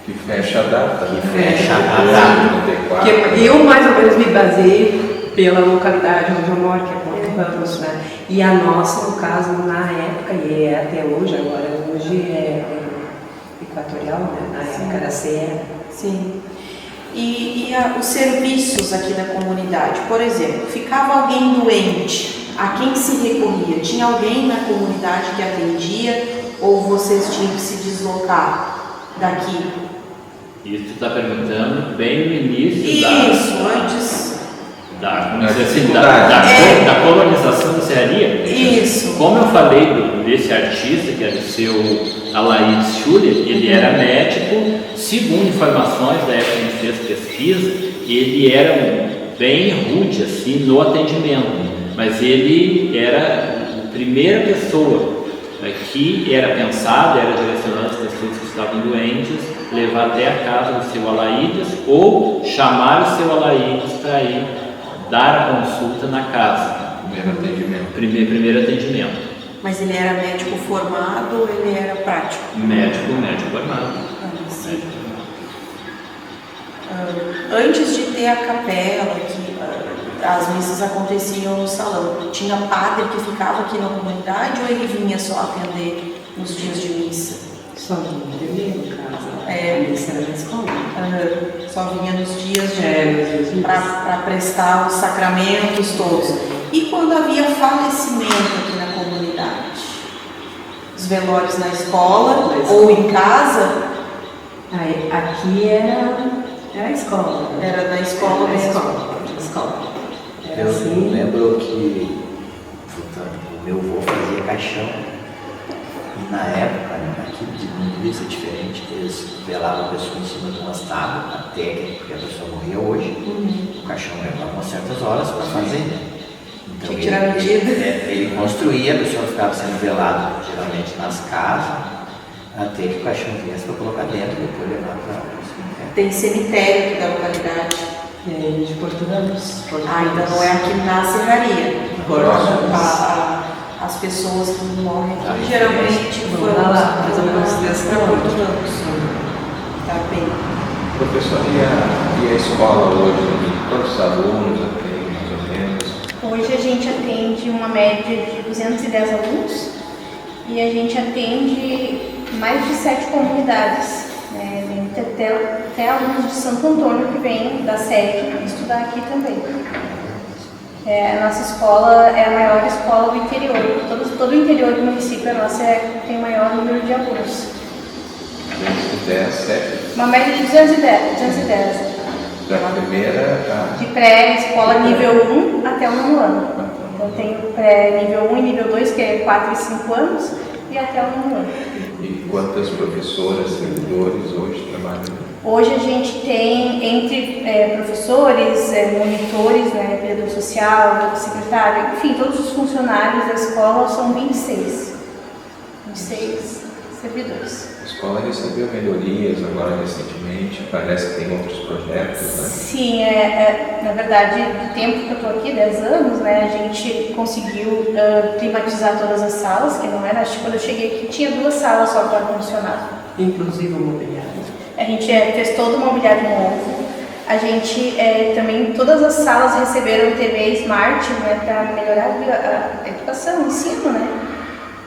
Speaker 1: Que fecha a data.
Speaker 4: Porque eu mais ou menos me baseei pela localidade onde eu moro, que é Porto Ramos, né? E a nossa, no caso, na época, e é até hoje, hoje é Equatorial, né? Na época era CE.
Speaker 2: Sim. E os serviços aqui da comunidade, por exemplo, ficava alguém doente, a quem se recorria? Tinha alguém na comunidade que atendia ou vocês tinham que se deslocar daqui?
Speaker 3: Isso tu está perguntando bem no início
Speaker 2: antes
Speaker 3: da colonização da serraria.
Speaker 2: Isso.
Speaker 3: Como eu falei desse artista, que era o seu Alaídes Schuller, ele era médico, segundo informações da época que a gente fez pesquisa, ele era bem rude assim, no atendimento, mas ele era a primeira pessoa que era pensada, era direcionada às pessoas que estavam doentes, levar até a casa do seu Alaídes ou chamar o seu Alaídes para ir dar a consulta na casa. Primeiro atendimento.
Speaker 2: Mas ele era médico formado ou ele era prático?
Speaker 3: Médico formado.
Speaker 2: Sim. Antes de ter a capela, que as missas aconteciam no salão, tinha padre que ficava aqui na comunidade ou ele vinha só atender nos dias de missa?
Speaker 4: Só vinha no caso. A missa era na escola.
Speaker 2: Só vinha nos dias para prestar os sacramentos todos. E quando havia falecimento aqui na comunidade? Os velórios na escola ou em casa?
Speaker 4: Aqui era a escola.
Speaker 2: Era na escola mesmo?
Speaker 4: Escola.
Speaker 5: Eu lembro que o meu avô fazia caixão. E na época, aqui de isso é diferente, eles velavam a pessoa em cima de umas tábuas, até que a pessoa morria hoje. O caixão levava certas horas para fazer, né? Então ele construía, a pessoa ficava sendo velada geralmente nas casas, até que o caixão viesse para colocar dentro e depois levar para o cemitério.
Speaker 2: Tem cemitério aqui da localidade?
Speaker 4: De Porto Ramos.
Speaker 2: Ainda não é aqui na serraria. As pessoas que morrem aqui geralmente vão lá, mais ou menos desse Porto Ramos. Tá bem.
Speaker 1: Professor, e a escola hoje? Quantos alunos tem, mais ou menos?
Speaker 6: Hoje a gente atende uma média de 210 alunos e a gente atende mais de 7 comunidades. Tem até alunos de Santo Antônio que vêm da sede estudar aqui também. A nossa escola é a maior escola do interior. Todo o interior do município, a nossa tem o maior número de alunos.
Speaker 1: 210, certo?
Speaker 6: Uma média de 210.
Speaker 1: Da primeira
Speaker 6: De pré-escola nível 1 até o 9º ano. Então tem o pré-nível 1 e nível 2, que é 4 e 5 anos, e até o 9º ano.
Speaker 1: E quantas professoras, servidores hoje trabalham?
Speaker 6: Hoje a gente tem, entre professores, monitores, né, período social, secretário, enfim, todos os funcionários da escola são 26 servidores.
Speaker 1: A escola recebeu melhorias agora recentemente, parece que tem outros projetos, né?
Speaker 6: Sim, na verdade, do tempo que eu estou aqui, 10 anos, né, a gente conseguiu climatizar todas as salas, que não era, acho que quando eu cheguei aqui tinha 2 salas só com ar-condicionado.
Speaker 4: Inclusive o mobiliário.
Speaker 6: A gente fez todo o mobiliário novo. A gente também, todas as salas receberam TV Smart, né, para melhorar a educação, o ensino, né?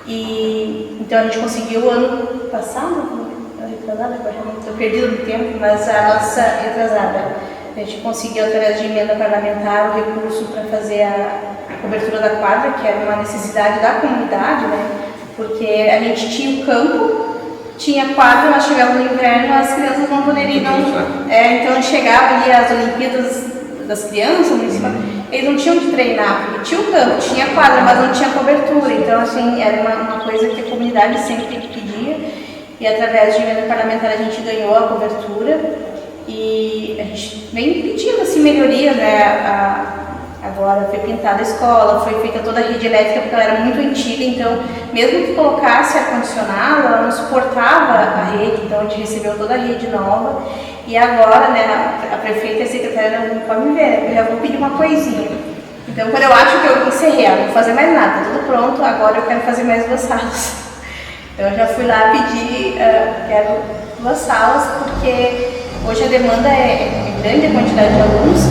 Speaker 6: E então a gente conseguiu ano passado, retrasada, agora já estou perdida no tempo, mas a nossa retrasada, a gente conseguiu através de emenda parlamentar o recurso para fazer a cobertura da quadra, que era uma necessidade da comunidade, né? Porque a gente tinha o campo, tinha quadra, mas chegava no inverno, as crianças não poderiam, então chegava ali as Olimpíadas das crianças municipais, eles não tinham que treinar, porque tinha o campo, tinha quadra, mas não tinha cobertura, então assim, era uma coisa que a comunidade sempre pedia, e através de emenda parlamentar a gente ganhou a cobertura, e a gente vem pedindo assim, melhorias, né? Agora foi pintada a escola, foi feita toda a rede elétrica, porque ela era muito antiga, então mesmo que colocasse ar-condicionado, ela não suportava a rede, então a gente recebeu toda a rede nova. E agora, né, a prefeita e a secretária não podem me ver, eu já vou pedir uma coisinha. Então quando eu acho que eu encerrei, eu não vou fazer mais nada, tudo pronto, agora eu quero fazer mais 2 salas. Então eu já fui lá pedir, quero 2 salas, porque hoje a demanda é grande, a quantidade de alunos.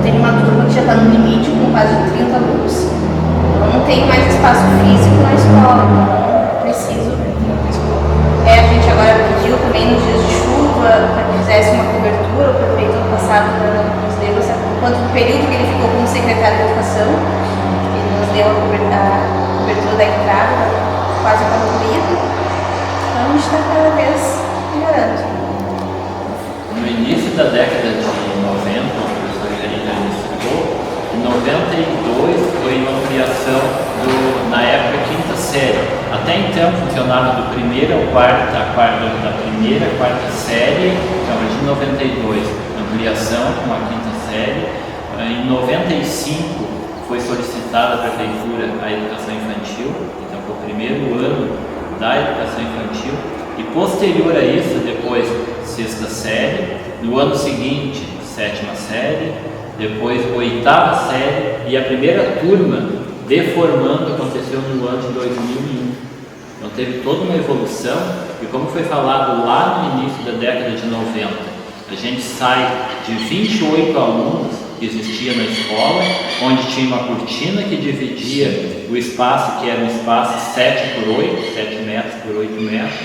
Speaker 6: Tem uma turma que já está no limite com quase 30 alunos. Então não tem mais espaço físico na escola, então preciso na escola. A gente agora pediu também nos dias de chuva para que fizesse uma cobertura, o prefeito ano passado nos deu, quanto o período que ele ficou como secretário de educação, ele nos deu a cobertura da entrada, quase concluída. Então a gente está cada vez melhorando.
Speaker 3: No início da década de 90, em 92 foi uma ampliação na época 5ª série. Até então funcionava do primeiro ao quarto, da primeira à 4ª série, então de 92, ampliação com a 5ª série. Em 95 foi solicitada à prefeitura a educação infantil, então foi o primeiro ano da educação infantil. E posterior a isso, depois 6ª série, no ano seguinte 7ª série, depois 8ª série, e a primeira turma de formando aconteceu no ano de 2001. Então teve toda uma evolução, e como foi falado lá no início da década de 90, a gente sai de 28 alunos que existia na escola, onde tinha uma cortina que dividia o espaço, que era um espaço 7 por 8, 7 metros por 8 metros,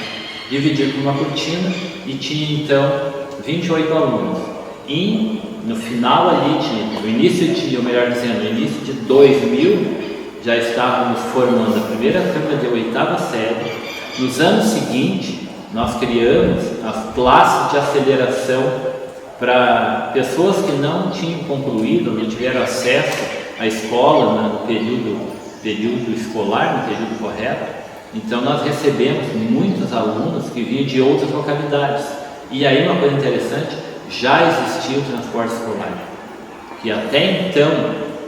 Speaker 3: dividido por uma cortina, e tinha então 28 alunos. E no final ali, no início de 2000, já estávamos formando a primeira turma de 8ª série. Nos anos seguintes, nós criamos as classes de aceleração para pessoas que não tinham concluído, não tiveram acesso à escola no período escolar, no período correto. Então nós recebemos muitos alunos que vinham de outras localidades. E aí uma coisa interessante, já existia o transporte escolar, que até então,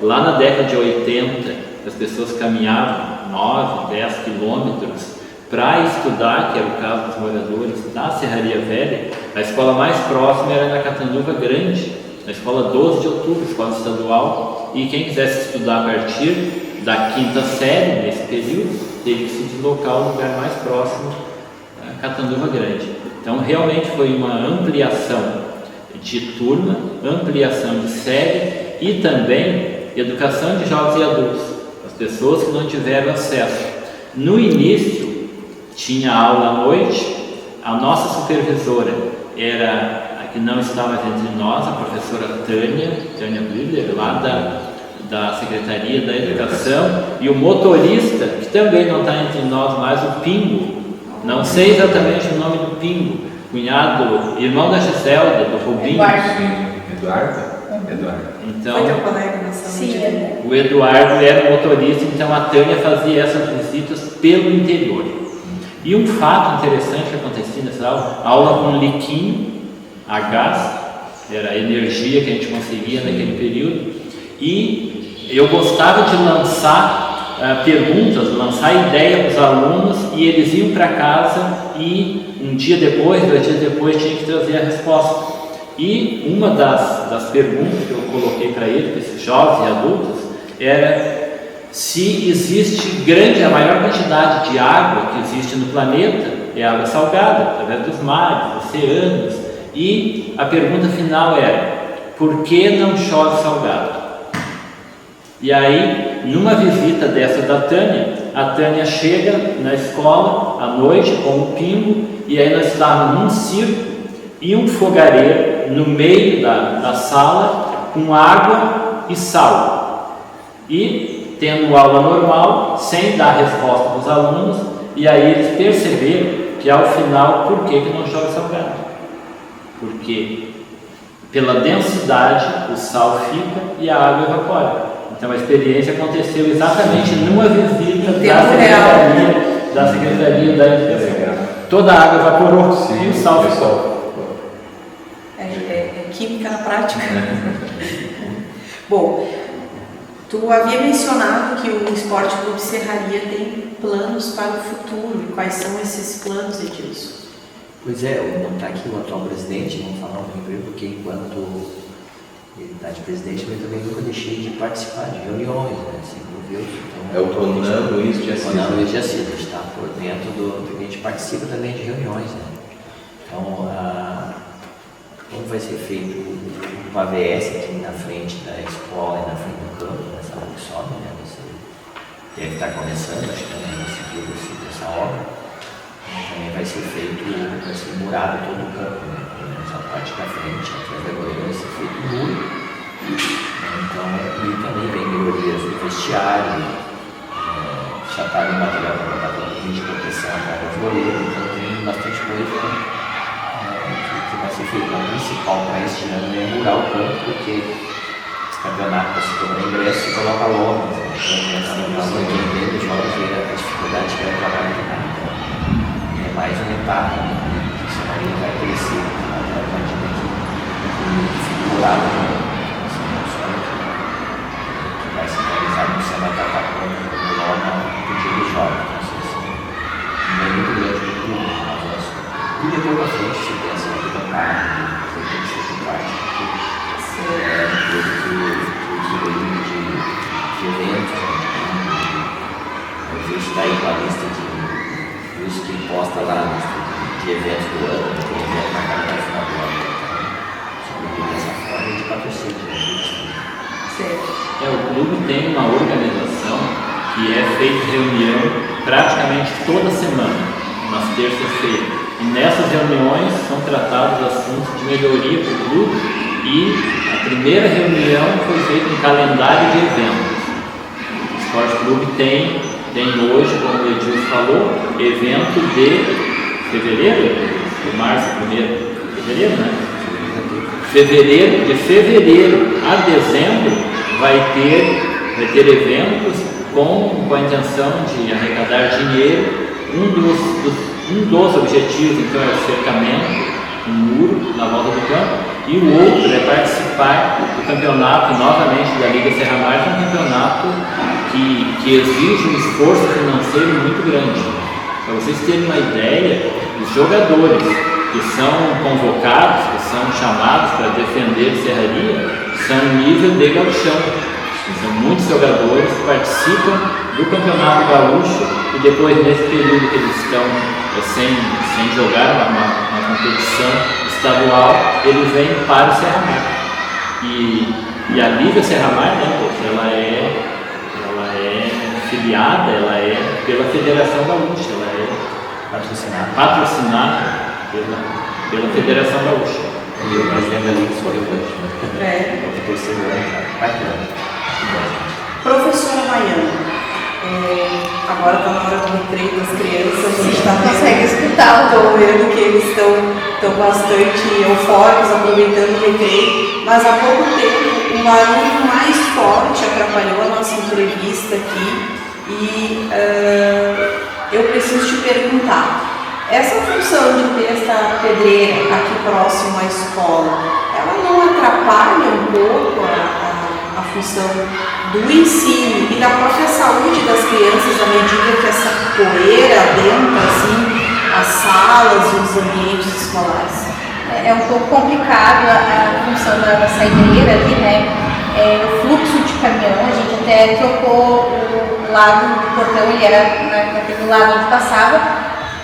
Speaker 3: lá na década de 80, as pessoas caminhavam 9, 10 quilômetros para estudar, que era o caso dos moradores da Serraria Velha. A escola mais próxima era na Catanduva Grande, na escola 12 de outubro, escola estadual, e quem quisesse estudar a partir da 5ª série, nesse período, teria que se deslocar ao lugar mais próximo, a Catanduva Grande. Então realmente foi uma ampliação de turma, ampliação de série e também educação de jovens e adultos, as pessoas que não tiveram acesso. No início tinha aula à noite, a nossa supervisora era a que não estava entre nós, a professora Tânia Bridler, lá da Secretaria da Educação, e o motorista, que também não está entre nós mais, o Pingo, não sei exatamente o nome do Pingo, cunhado, irmão da Giselda, do Rubinho.
Speaker 1: Eduardo?
Speaker 3: Então,
Speaker 2: Foi teu colega na sala?
Speaker 6: Sim.
Speaker 3: o Eduardo era o motorista, então a Tânia fazia essas visitas pelo interior. E um fato interessante que acontecia nessa aula com liquinho a gás, era a energia que a gente conseguia naquele período, e eu gostava de lançar perguntas, lançar ideia para os alunos, e eles iam para casa e um dia depois, 2 dias depois, tinha que trazer a resposta. E uma das perguntas que eu coloquei para eles, para esses jovens e adultos, era se existe a maior quantidade de água que existe no planeta é água salgada, através dos mares, oceanos. E a pergunta final era: por que não chove salgado? E aí, numa visita dessa da Tânia, a Tânia chega na escola à noite com o Pingo, e aí nós estávamos num circo e um fogareiro no meio da sala com água e sal. E tendo aula normal, sem dar resposta para os alunos, e aí eles perceberam que ao final, por que não chove salgado? Porque pela densidade o sal fica e a água evapora. Então a experiência aconteceu exatamente numa visita da Secretaria da Educação. Toda a água evaporou e o sal ficou.
Speaker 2: É química na prática. Bom, tu havia mencionado que o Esporte Clube Serraria tem planos para o futuro. Quais são esses planos, Edilson?
Speaker 5: Pois é, não está aqui o atual presidente, vamos falar um pouquinho, porque enquanto ele está de presidente, eu também nunca deixei de participar de reuniões, né? Se envolveu. Então,
Speaker 1: é o Tonan Luiz de Assis.
Speaker 5: Tonan Luiz de Assis, a gente está por dentro a gente participa também de reuniões, né? Então, como vai ser feito o AVS aqui na frente da escola e na frente do campo, nessa rua que sobe, né? Você deve estar começando, acho que também vai seguir essa obra. Também vai ser murado todo o campo, né? Essa parte da frente, atrás da goleira, vai ser feito muro. Então, e também vem melhorias do vestiário, chapado em material para botar de proteção atrás das goleiras, então tem bastante coisa que vai ser feita. O principal para este ano é murar o campo, porque esse campeonato para se cobrar ingresso e coloca logo, né? Então, entendendo os jogos e a dificuldade que é o trabalho de nada. Mais uma etapa, né? Que isso aí vai crescer a partir daqui, configurado, que vai se realizar no Senado da Catacomba, logo no dia dos jogos. Então, é muito grande o clube, e depois para frente se pensa em bancar, tem que ser de parte, porque é coisa de eventos, às vezes está aí com a lista de isso que posta lá de eventos do ano, tem evento marcado para o final do ano. Sobre dessa forma de patrocínio.
Speaker 3: O clube tem uma organização que é feita reunião praticamente toda semana, nas terças-feiras. E nessas reuniões são tratados assuntos de melhoria para o clube, e a primeira reunião foi feita em calendário de eventos. O Esporte Clube tem hoje, como o Edilson falou, evento de fevereiro, de março, fevereiro, né? De fevereiro a dezembro vai ter eventos com a intenção de arrecadar dinheiro. Um dos objetivos, então, é o cercamento, um muro na volta do campo, e o outro é participar do campeonato, novamente, da Liga Serra Mar, que é um campeonato que exige um esforço financeiro muito grande. Para vocês terem uma ideia, os jogadores que são convocados, que são chamados para defender Serraria, são nível de gauchão. São muitos jogadores que participam do Campeonato Gaúcho, e depois, nesse período que eles estão sem jogar uma competição estadual, eles vêm para o Serra Mar. E a Liga Serra Mar, né, ela é filiada, ela é pela Federação Gaúcha, ela é patrocinada pela Federação Gaúcha.
Speaker 5: E o presidente da Liga sou eu hoje. O terceiro ano, 4 anos.
Speaker 2: Maiana, agora está na hora do recreio das crianças, a gente está
Speaker 6: Consegue escutar
Speaker 2: Estou vendo que eles estão bastante eufóricos, aproveitando o recreio, mas há pouco tempo um barulho mais forte atrapalhou a nossa entrevista aqui e eu preciso te perguntar, essa função de ter essa pedreira aqui próximo à escola, ela não atrapalha um pouco a função do ensino e da própria saúde das crianças à medida que essa poeira adentra assim, as salas e os ambientes escolares?
Speaker 6: É um pouco complicado a função da saideira ali, né? O fluxo de caminhão, a gente até trocou o lado do portão, ele era naquele lado onde passava,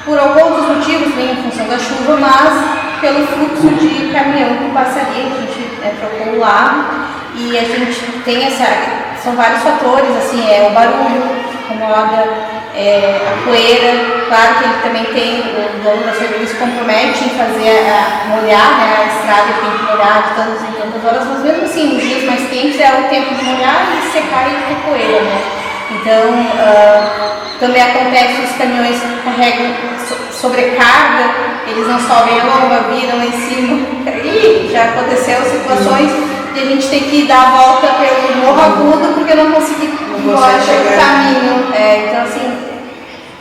Speaker 6: por alguns motivos, nem em função da chuva, mas pelo fluxo de caminhão que passaria, a gente trocou o lado e a gente tem são vários fatores, assim, o barulho, incomoda, a poeira, claro que ele também tem, o dono da cerveja se compromete em fazer, molhar, né, a estrada tem que molhar de tantas em tantas horas, mas mesmo assim, nos dias mais quentes é o tempo de molhar e secar e ter poeira, né. Então, também acontece, os caminhões carregam sobrecarga, eles não sobem a lomba, viram lá em cima, e já aconteceu situações de a gente ter que dar a volta pelo morro agudo porque não consegui embora pelo caminho. Então, assim,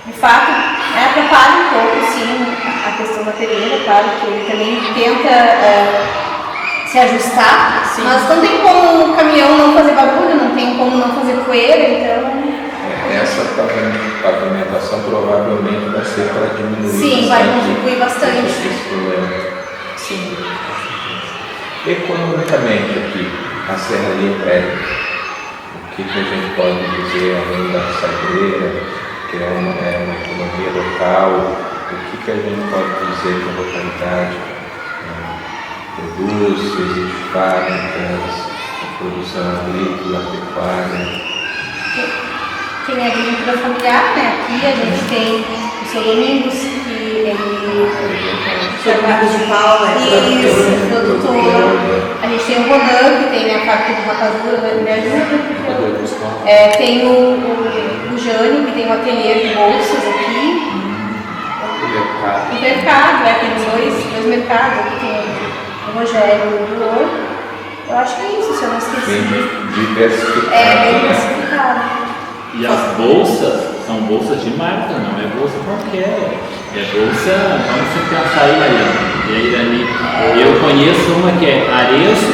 Speaker 6: de fato, atrapalha um pouco, sim, a questão da pedreira, claro que ele também tenta se ajustar, sim, mas não tem como o caminhão não fazer barulho, não tem como não fazer poeira, então...
Speaker 1: Essa pavimentação provavelmente vai ser para diminuir.
Speaker 6: Sim, vai contribuir bastante.
Speaker 1: Esse problema.
Speaker 6: Sim.
Speaker 1: Economicamente aqui, a Serraria Prédio, o que a gente pode dizer além da saideira, que é uma economia local, o que a gente pode dizer que a localidade produz, existe fábricas, produção agrícola, pecuária.
Speaker 6: Tem a agricultura familiar, né? Aqui a gente tem o seu Domingos, que ele
Speaker 2: Domingos de Paula,
Speaker 6: produtor. A gente tem o Ronan, que tem a fábrica de rapadura, ele me ajuda. Tem o Jânio, que tem um ateliê de bolsas aqui. O mercado, tem dois mercados, aqui tem o Rogério e o Duor. Eu acho que é isso, se eu não esqueci.
Speaker 1: Bem diversificado.
Speaker 6: Bem diversificado.
Speaker 3: E as bolsas são bolsas de marca, não é bolsa qualquer. É bolsa, vamos pensar aí, Mariana. E aí, Dani, eu conheço uma que é Arezzo,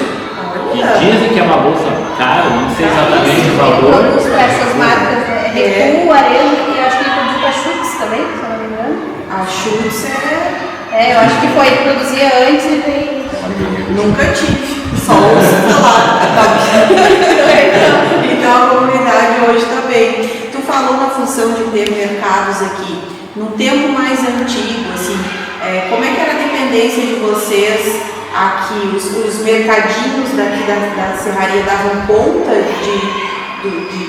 Speaker 3: que dizem que é uma bolsa cara, não sei exatamente o valor.
Speaker 6: Tem produtos para essas marcas, Recuo, Arezzo, e acho que ele produziu para a Schutz também, se eu não me engano.
Speaker 2: A Schutz
Speaker 6: eu acho que foi, produzia antes e veio.
Speaker 2: Nunca tive, só ouço falar. Então a comunidade hoje também. Tu falou na função de ter mercados aqui. No tempo mais antigo, assim, como é que era a dependência de vocês aqui? Os mercadinhos daqui da Serraria davam conta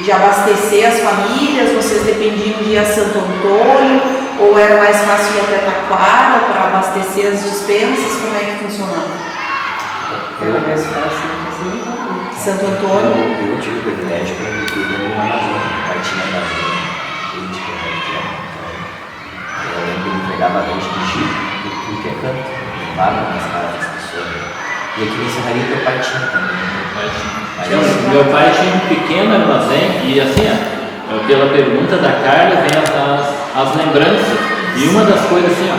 Speaker 2: de abastecer as famílias? Vocês dependiam de ir a Santo Antônio? Ou era mais fácil ir até Taquara para abastecer as dispensas? Como é que funcionava?
Speaker 4: Era mais fácil fazer
Speaker 2: Santo Antônio?
Speaker 5: Eu tive o privilégio para me cuidar do Amazônia, partinha da Amazônia, 20 km. Eu lembro que ele entregava leite de Chico, de tudo que é canto, levava nas casas das pessoas. E aqui na Serraria teu pai tinha também.
Speaker 3: Meu pai tinha um pequeno armazém e assim, pela pergunta da Carla vem as lembranças. E uma das coisas assim,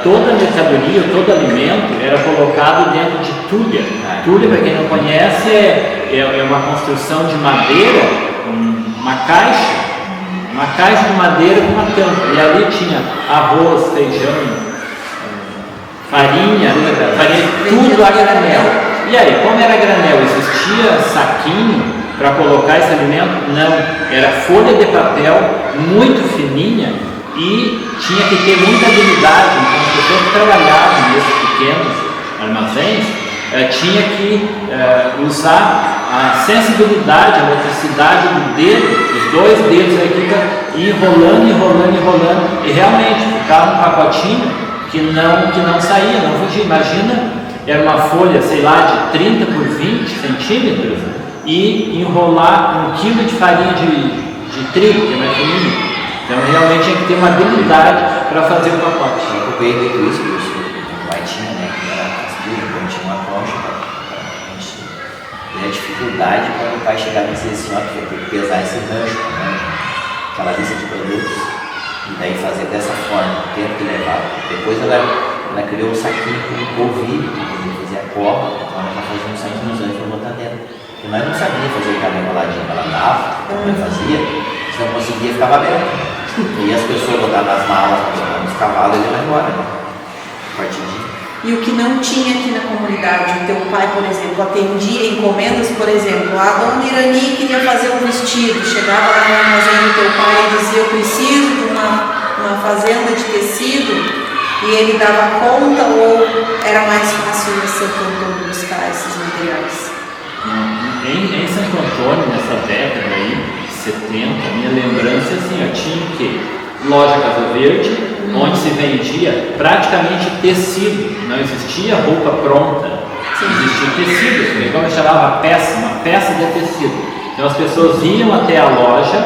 Speaker 3: toda a mercadoria, todo alimento era colocado dentro de tulha. Tulha, para quem não conhece, é uma construção de madeira, uma caixa de madeira com uma tampa. E ali tinha arroz, feijão, farinha, tudo a granel. E aí, como era granel, existia saquinho para colocar esse alimento? Não, era folha de papel muito fininha e tinha que ter muita habilidade. Então as pessoas que trabalhavam nesses pequenos armazéns tinha que usar a sensibilidade, a motricidade do dedo, os dois dedos aqui, enrolando, e realmente ficava um pacotinho que não saía, não fugia. Imagina, era uma folha, sei lá, de 30 por 20 centímetros, e enrolar 1 quilo de farinha de trigo, que é mais fininho. Então realmente tinha que ter uma habilidade para fazer o pacote.
Speaker 5: Eu acompanhei muito isso, o pai tinha, né, que era castura, quando tinha uma concha, a gente teve a dificuldade quando o pai chegava e dizia assim, ó, que ia ter que pesar esse rancho, né, aquela lista de produtos, e daí fazer dessa forma, o tempo que levava. Depois ela criou um saquinho com polvilho, que fazia cola, então ela já fazia um saquinho para botar dentro. E nós não sabíamos fazer aquela embaladinha que ela dava, como ela fazia, se não conseguia, ficava aberto. E as pessoas botavam nas malas, nos cavalos, ele vai embora, né? Partidinho.
Speaker 2: E o que não tinha aqui na comunidade, o teu pai, por exemplo, atendia encomendas, por exemplo, a dona Irani queria fazer um vestido, chegava lá no armazém do teu pai e dizia, eu preciso de uma fazenda de tecido, e ele dava conta, ou era mais fácil você Antônio buscar esses materiais?
Speaker 3: Em Santo Antônio, nessa década aí, 70, minha lembrança assim, eu tinha o quê? Loja Casa Verde, onde se vendia praticamente tecido, não existia roupa pronta, existia tecido, como eu chamava peça, uma peça de tecido. Então as pessoas iam até a loja,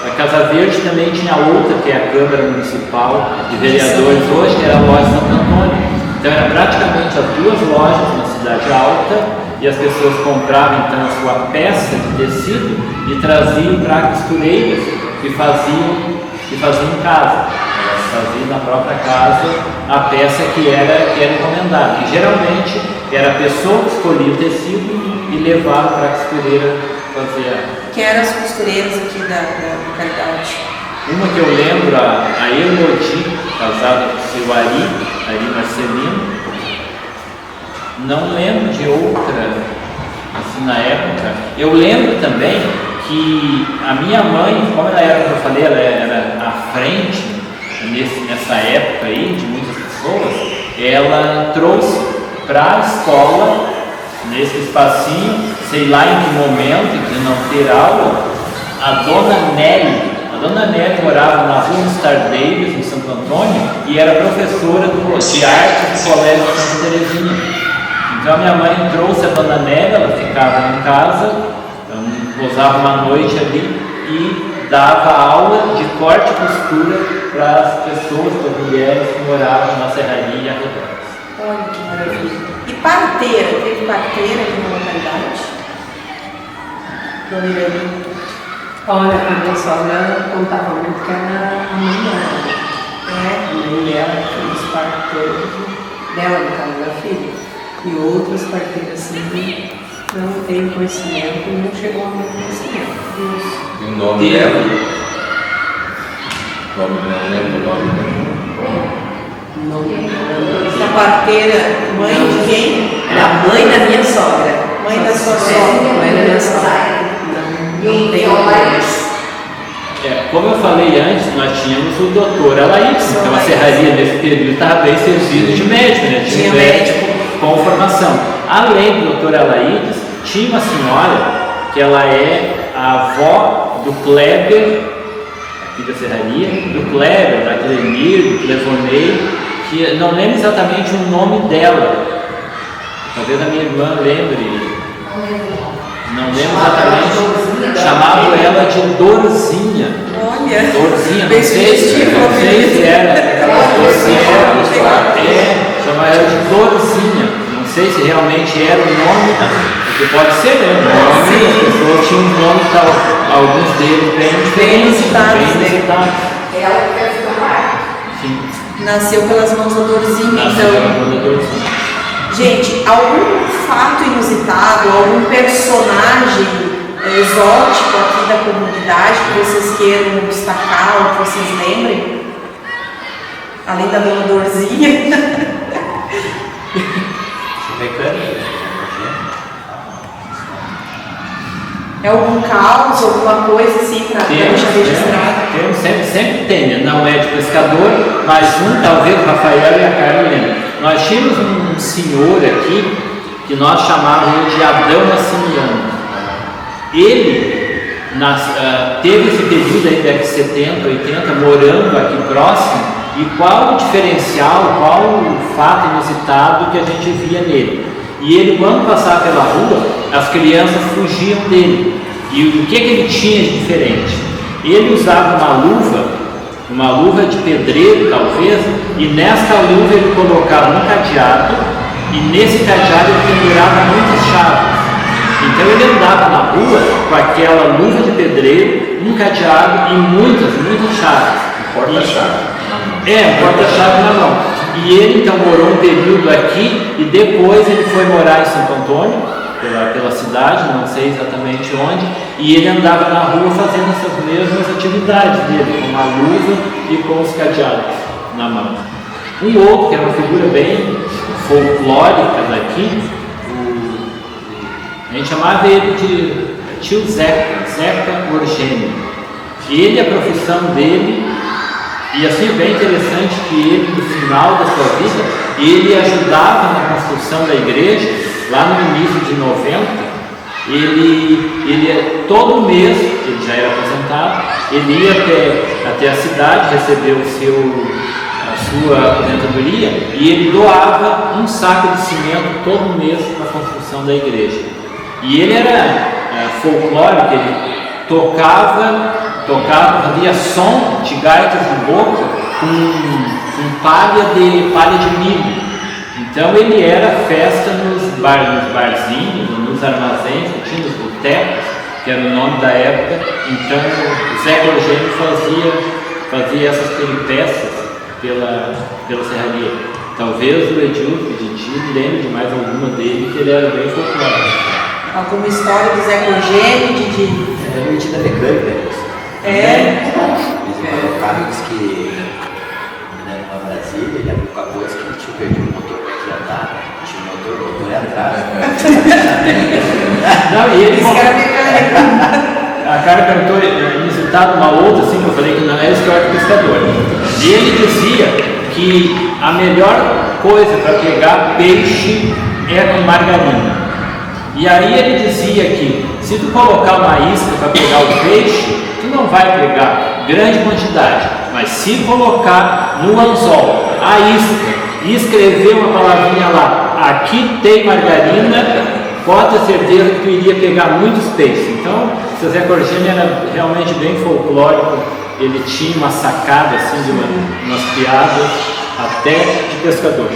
Speaker 3: a Casa Verde também tinha outra, que é a Câmara Municipal de Vereadores hoje, que era a loja Santo Antônio. Então era praticamente as duas lojas na Cidade Alta, e as pessoas compravam então a sua peça de tecido e traziam para costureiras que faziam em casa. Elas faziam na própria casa a peça que era encomendada. E geralmente era a pessoa que escolhia o tecido e levava para a costureira fazer.
Speaker 2: Quem eram as costureiras aqui da localidade?
Speaker 3: Uma que eu lembro, a Elodie, casada com o seu Ari Marcelino. Não lembro de outra, assim, na época. Eu lembro também que a minha mãe, como ela era, como eu falei, ela era à frente nessa época aí, de muitas pessoas, ela trouxe para a escola, nesse espacinho, sei lá em que momento, de não ter aula, a Dona Nelly. A Dona Nelly morava na rua Star Davis, em Santo Antônio, e era professora de arte do Colégio Santa Terezinha. Então a minha mãe trouxe a Dona Nelly, ela ficava em casa, usava uma noite ali e dava aula de corte e costura para as pessoas, para as mulheres que moravam na Serraria e arredores.
Speaker 2: Olha que maravilha. E parteira? Teve parteira aqui na localidade? Dona Irani?
Speaker 4: Olha, a minha sogra contava muito que era a mãe dela. A mãe dela fez parteira dela, no caso da filha. E outras parteiras assim, não tem conhecimento e não chegou a muito conhecimento.
Speaker 1: E o nome dela? Não lembro o nome dela.
Speaker 4: Não lembro.
Speaker 2: Essa parteira, mãe de quem?
Speaker 4: Era a mãe da minha sogra.
Speaker 2: Mãe da sua sogra.
Speaker 4: Mãe da minha sogra. Não tem mais.
Speaker 3: Como eu falei antes, nós tínhamos o doutor Alaídes, então a serraria nesse período estava bem servida de médico, né? Tinha médico com formação. Além do doutor Alaídes, tinha uma senhora que ela é a avó do Kleber, aqui da serraria, do Kleber, da Clemir, do Clevonei, que não lembro exatamente o nome dela. Talvez a minha irmã lembre. Não lembro exatamente. Chamava ela de Dorzinha.
Speaker 2: Olha,
Speaker 3: Dorzinha, não sei se era. Chamava ela de Dorzinha. Não sei se realmente era o nome, porque pode ser, né? O nome, as pessoas tinham um nome tal, alguns deles bem inusitados.
Speaker 4: Ela que deve tomar.
Speaker 3: Sim.
Speaker 2: nasceu pelas mãos da Dorzinha. Então, gente, algum fato inusitado, algum personagem exótico aqui da comunidade que vocês queiram destacar ou que vocês lembrem? Além da dona Dorzinha. É algum caos, alguma coisa assim para deixar registrado?
Speaker 3: Sempre tem, né? Não é de pescador, mas talvez o Rafael e a Carolina. Nós tínhamos um senhor aqui que nós chamávamos de Adão Massimiano. Ele teve esse período aí da década de 70, 80, morando aqui próximo, e qual o diferencial, qual o fato inusitado que a gente via nele? E ele, quando passava pela rua, as crianças fugiam dele. E o que ele tinha de diferente? Ele usava uma luva de pedreiro talvez, e nesta luva ele colocava um cadeado, e nesse cadeado ele pendurava muitas chaves. Então ele andava na rua com aquela luva de pedreiro, um cadeado e muitas chaves.
Speaker 1: Porta-chave.
Speaker 3: Porta-chave na mão. E ele então morou um período aqui e depois ele foi morar em Santo Antônio, pela cidade, não sei exatamente onde, e ele andava na rua fazendo essas mesmas atividades dele, com a luva e com os cadeados na mão. Um outro, que era uma figura bem folclórica daqui, a gente chamava ele de tio Zeca Orgênio. Ele, a profissão dele, e assim é bem interessante que ele, no final da sua vida, ele ajudava na construção da igreja, lá no início de 90, ele todo mês, ele já era aposentado, ele ia até a cidade, receber a sua aposentadoria, e ele doava um saco de cimento todo mês para a construção da igreja. E ele era folclórico, ele tocava, havia som de gaitas de boca com palha de milho. Então ele era festa nos barzinhos, nos armazéns, tinha nos botecos, que era o nome da época. Então o Zé Orgênio fazia essas peripécias pela serraria. Talvez o Edilson Pediti lembre de mais alguma dele, que ele era bem folclórico.
Speaker 2: Alguma história do Zé Orgênio, Didi?
Speaker 5: Era metida mecânica, né? O carro disse que na Brasília, ele abriu o capô, disse que ele tinha perdido o motor para que andar, tinha o motor atrás.
Speaker 3: Não, e ele
Speaker 2: Esse cara mecânico.
Speaker 3: A cara perguntou, inusitado, uma outra, assim, que eu falei que não é história do pescador. E ele dizia que a melhor coisa para pegar peixe é com margarina. E aí ele dizia que se tu colocar uma isca para pegar o peixe, tu não vai pegar grande quantidade, mas se colocar no anzol a isca e escrever uma palavrinha lá, aqui tem margarina, pode ter certeza que tu iria pegar muitos peixes. Então, o seu Zé Orgênio era realmente bem folclórico, ele tinha uma sacada assim de umas piadas até de pescador.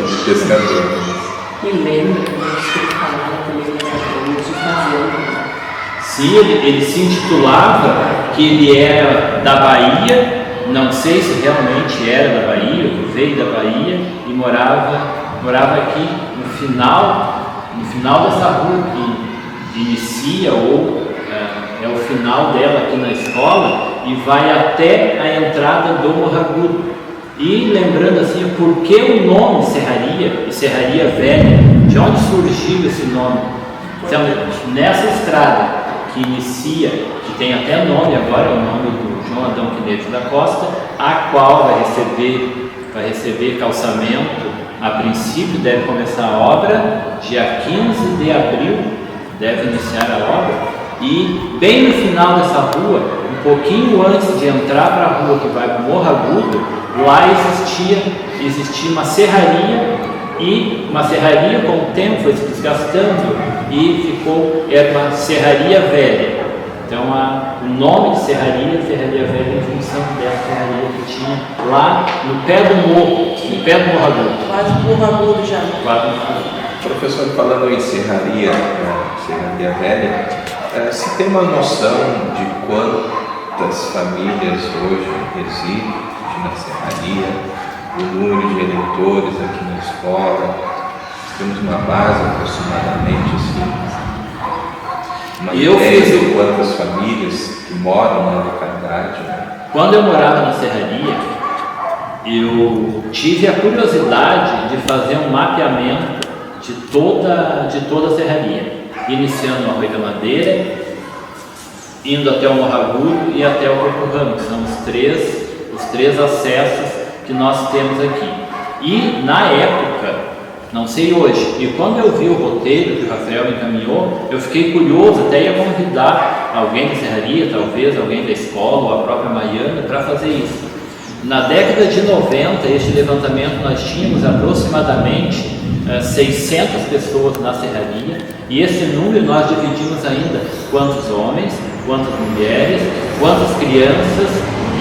Speaker 4: E lembra que ele falava também de fazenda.
Speaker 3: Sim, ele se intitulava que ele era da Bahia, não sei se realmente era da Bahia, ou veio da Bahia, e morava aqui no final dessa rua que inicia ou é o final dela aqui na escola e vai até a entrada do Morragudo. E lembrando assim, por que o nome Serraria e Serraria Velha? De onde surgiu esse nome? Então, nessa estrada que inicia, que tem até nome agora, é o nome do João Adão Quineto da Costa, a qual vai receber calçamento. A princípio deve começar a obra, dia 15 de abril deve iniciar a obra, e bem no final dessa rua, um pouquinho antes de entrar para a rua que vai para o Morragudo, lá existia uma serraria, e uma serraria com o tempo foi se desgastando e era uma serraria velha. Então o nome de serraria Velha em função dessa serraria que tinha lá no pé do morro, no pé do Morragudo.
Speaker 2: Quase o Morragudo já.
Speaker 1: Professor, falando em serraria velha, se tem uma noção de quantas famílias hoje residem na serraria, o número de eleitores aqui na escola? Temos uma base aproximadamente assim. Uma ideia de quantas famílias que moram na localidade?
Speaker 3: Quando eu morava na serraria, eu tive a curiosidade de fazer um mapeamento de toda a serraria, iniciando no Arroio da Madeira, indo até o Morragudo e até o Corpo Ramos. São os três acessos que nós temos aqui. E na época, não sei hoje, e quando eu vi o roteiro que o Rafael encaminhou, eu fiquei curioso, até ia convidar alguém da serraria, talvez alguém da escola ou a própria Maiana para fazer isso. Na década de 90, este levantamento nós tínhamos aproximadamente 600 pessoas na serraria, e esse número nós dividimos ainda quantos homens, quantas mulheres, quantas crianças.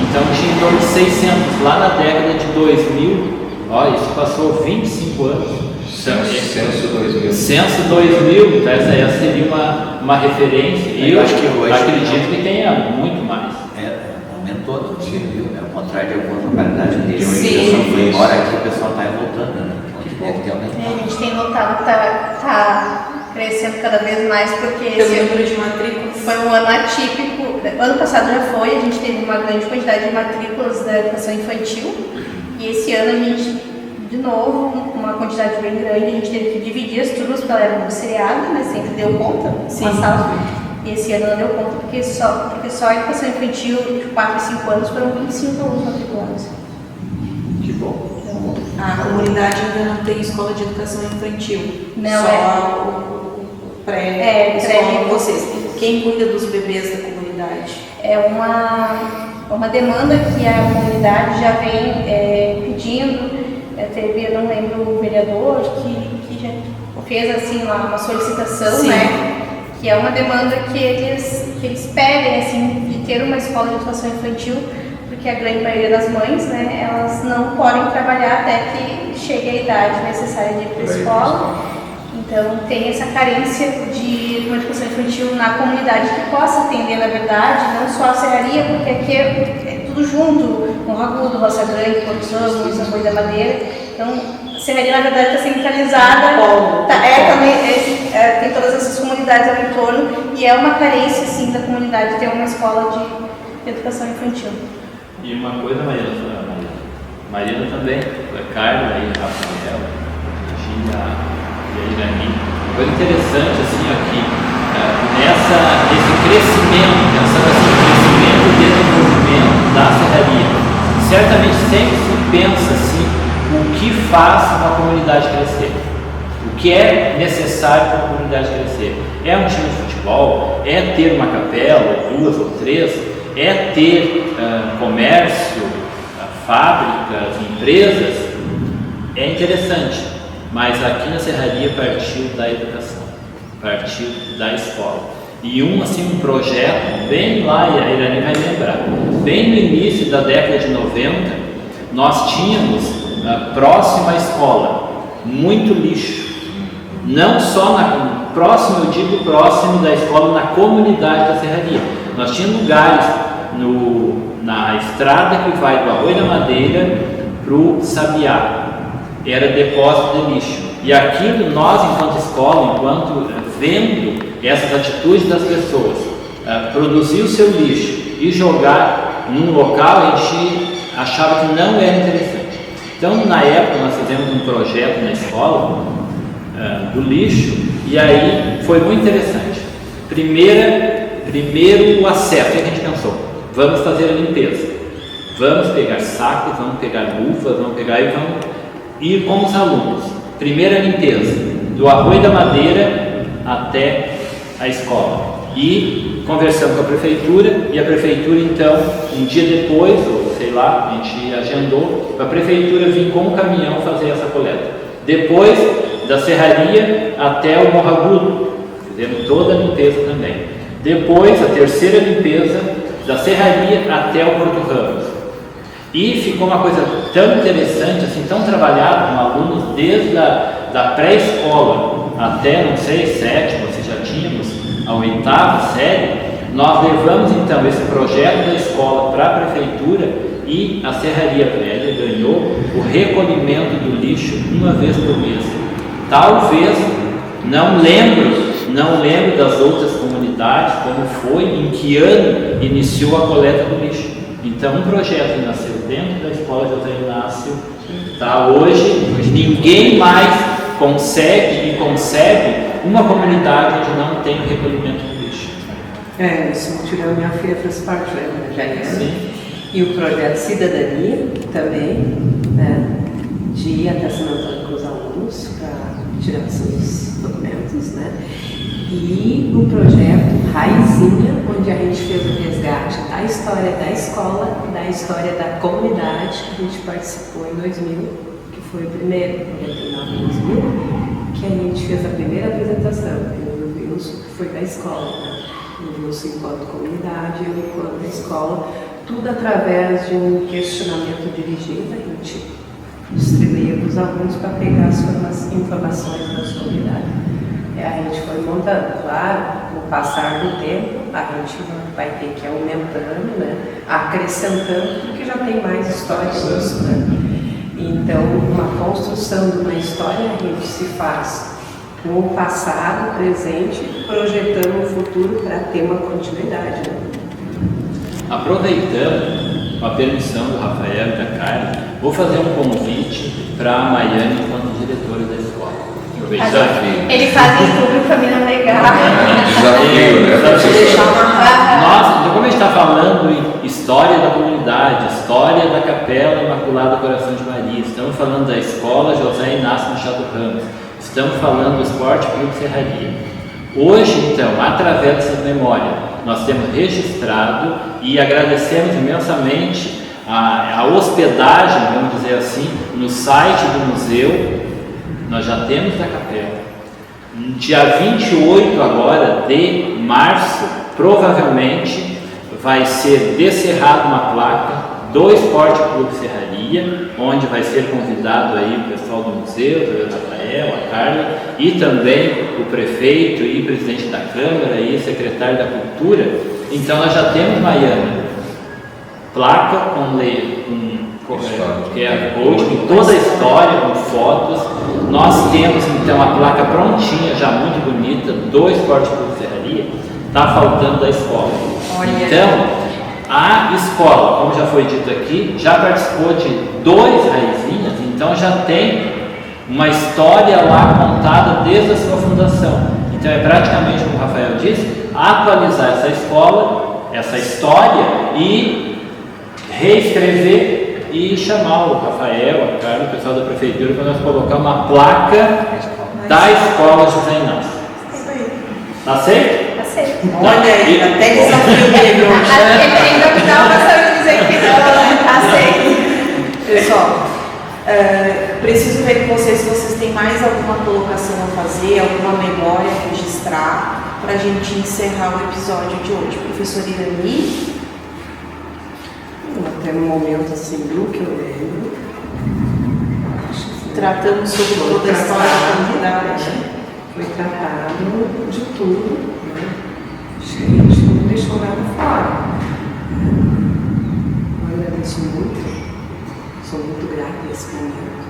Speaker 3: Então tinha em torno de 600 lá na década de 2000. Olha, isso passou 25 anos.
Speaker 1: Censo 2000.
Speaker 3: Censo 2000, então essa seria uma referência. E eu
Speaker 5: acho que hoje
Speaker 3: acredito que tenha muito mais.
Speaker 5: Aumentou, não sei, viu? Ao contrário de algumas localidades que tem
Speaker 2: Sim.
Speaker 5: o pessoal foi embora, aqui o pessoal está voltando, né? Deve ter aumentado.
Speaker 6: A gente tem notado que está crescendo cada vez mais, porque
Speaker 2: Pelo
Speaker 6: esse
Speaker 2: número de matrículas.
Speaker 6: foi um ano atípico. Ano passado já foi, a gente teve uma grande quantidade de matrículas da educação infantil, e esse ano a gente, de novo, uma quantidade bem grande, a gente teve que dividir as turmas porque ela era muito seriada, né? Sempre deu conta, uma sala. E esse ano não deu conta porque só a educação infantil de 4 a 5 anos foram 25 alunos matriculados.
Speaker 3: Que bom.
Speaker 6: Então,
Speaker 2: A comunidade ainda não tem escola de educação infantil.
Speaker 6: Não,
Speaker 2: só o pré-escola de vocês. Quem cuida dos bebês da comunidade?
Speaker 6: é uma demanda que a comunidade já vem pedindo. Teve, eu não lembro, o vereador que já fez assim uma solicitação,
Speaker 2: Sim.
Speaker 6: né? Que é uma demanda que eles pedem, assim, de ter uma escola de educação infantil, porque a grande maioria das mães, né, elas não podem trabalhar até que chegue a idade necessária de ir para a escola. Então tem essa carência de uma educação infantil na comunidade que possa atender, na verdade, não só a serraria, porque aqui é tudo junto, Morro Agudo, Roça Grande, Porto Ramos, Arroio da Madeira. Então a serraria, na verdade, está centralizada, tem todas essas comunidades ao entorno, e é uma carência, sim, da comunidade ter uma escola de educação infantil.
Speaker 3: E uma coisa, Marina também, a Carla e a Rafael, e a Irani, uma coisa interessante assim aqui, nesse crescimento, pensando assim, crescimento e desenvolvimento da serraria, certamente sempre se pensa assim, o que faz uma comunidade crescer, o que é necessário para a comunidade crescer. É um time de futebol, é ter uma capela, 2 ou 3, é ter comércio, fábricas, empresas. É interessante, mas aqui na serraria partiu da educação, partiu da escola. E um projeto, bem lá, e a Irani vai lembrar, bem no início da década de 90, nós tínhamos próximo à escola muito lixo. Não só próximo, eu digo próximo da escola, na comunidade da serraria. Nós tínhamos lugares na estrada que vai do Arroio da Madeira para o Sabiá. Era depósito de lixo. E aquilo nós, enquanto escola, vendo essas atitudes das pessoas, produzir o seu lixo e jogar num local, a gente achava que não era interessante. Então, na época, nós fizemos um projeto na escola do lixo, e aí foi muito interessante. Primeiro o acesso, o que a gente pensou? Vamos fazer a limpeza. Vamos pegar sacos, vamos pegar luvas, vamos ir com os alunos. Primeira limpeza, do Arroio da Madeira até a escola. E conversamos com a prefeitura, e a prefeitura então, um dia depois, ou sei lá, a gente agendou, para a prefeitura vir com um caminhão fazer essa coleta. Depois, da serraria até o Morro Agudo, fizemos toda a limpeza também. Depois, a terceira limpeza, da serraria até o Porto Ramos. E ficou uma coisa tão interessante, assim, tão trabalhada com alunos desde da pré-escola até, não sei, 7ª, se já tínhamos a 8ª série. Nós levamos então esse projeto da escola para a prefeitura, e a Serraria Velha ganhou o recolhimento do lixo uma vez por mês. Talvez, não lembro das outras comunidades como foi, em que ano iniciou a coleta do lixo. Então, um projeto que nasceu dentro da escola de José Inácio, hoje ninguém mais consegue e concebe uma comunidade onde não tem o recolhimento do lixo.
Speaker 4: Isso, Mutirão, minha filha fez parte, né?
Speaker 3: Sim.
Speaker 4: E o projeto Cidadania também, né? De ir até São Antônio com os alunos para tirar seus documentos, né? E o projeto Raizinha, onde a gente fez o resgate da história da escola, da história da comunidade, que a gente participou em 2000, que foi o primeiro, 99, 2000, que a gente fez a primeira apresentação. Eu e o Wilson, que foi da escola, né? O Wilson enquanto comunidade, eu enquanto escola, tudo através de um questionamento dirigido. A gente distribuía para os alunos para pegar as informações da sua unidade. A gente foi montando, claro, no passar do tempo, a gente vai ter que ir aumentando, né? Acrescentando, porque já tem mais histórias disso, né? Então, uma construção de uma história a gente se faz com o passado, o presente, projetando o futuro para ter uma continuidade, né?
Speaker 3: Aproveitando, com a permissão do Rafael e da Carla, vou fazer um convite para a Maiane enquanto diretora da escola. Desafio.
Speaker 6: Ele faz em público para mim não negar.
Speaker 1: Desafio, né, professora?
Speaker 3: Nós, como a gente está falando em história da comunidade, história da Capela Imaculada Coração de Maria, estamos falando da escola José Inácio Machado Ramos, estamos falando do Esporte Clube Serraria. Hoje, então, através dessa memória, nós temos registrado e agradecemos imensamente a hospedagem, vamos dizer assim, no site do museu. Nós já temos da capela. Dia 28 agora de março, provavelmente vai ser descerrada uma placa do Esporte Clube Serraria, onde vai ser convidado aí o pessoal do museu, o Rafael, a Carla, e também o prefeito e presidente da Câmara e secretário da Cultura. Então nós já temos, Maiana, placa com QR Code, com toda a história, com fotos. Nós temos então a placa prontinha, já muito bonita, do Esporte Clube Serraria. Está faltando da escola. Então, a escola, como já foi dito aqui, já participou de 2 raizinhas, então já tem uma história lá contada desde a sua fundação. Então é praticamente, como o Rafael disse, atualizar essa escola, essa história e reescrever e chamar o Rafael, a Carla, o pessoal da prefeitura para nós colocar uma placa da escola José Inácio. Tá certo?
Speaker 6: Tá certo.
Speaker 2: Olha aí, até desafio dele hoje.
Speaker 6: Ele ainda me dá uma saúde dizer que não, tá certo.
Speaker 2: Pessoal, preciso ver com vocês se vocês têm mais alguma colocação a fazer, alguma memória a registrar, para a gente encerrar o episódio de hoje. Professor Irani?
Speaker 4: Até no momento assim, do que eu lembro,
Speaker 2: Tratamos sobre toda a história da comunidade.
Speaker 4: foi tratado de tudo, né? Acho que a gente não deixou nada fora. Eu agradeço muito, sou muito grata a esse momento.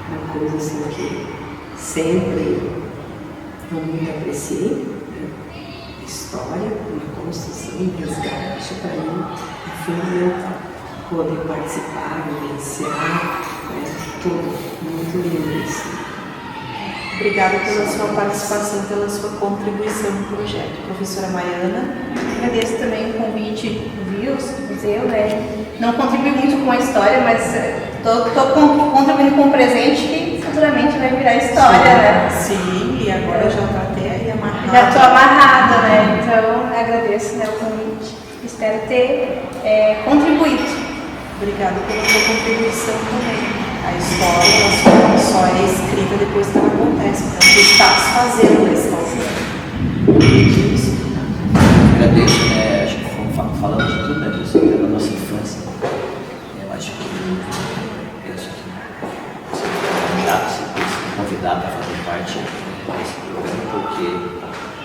Speaker 4: Uma coisa assim que sempre eu muito apreciei, né? História, uma construção, um resgate para mim é fundamental. Poder participar, vivenciar, né? Tudo muito lindo isso.
Speaker 2: Obrigada pela sua participação, pela sua contribuição no projeto. Professora Maiana?
Speaker 6: Agradeço também o convite do museu, né? Não contribuí muito com a história, mas estou contribuindo com o presente que futuramente vai virar história, né?
Speaker 2: Sim, e agora já está até aí amarrada.
Speaker 6: Já estou amarrada, né? Então agradeço, né, o convite. Espero ter contribuído.
Speaker 2: Obrigada pela sua contribuição também. A história, só é escrita depois que ela acontece, então você está fazendo a história.
Speaker 5: Agradeço, né? Acho que fomos falando de tudo, né? Da nossa infância. Eu acho que penso que você foi chato ser convidado a fazer parte desse programa, porque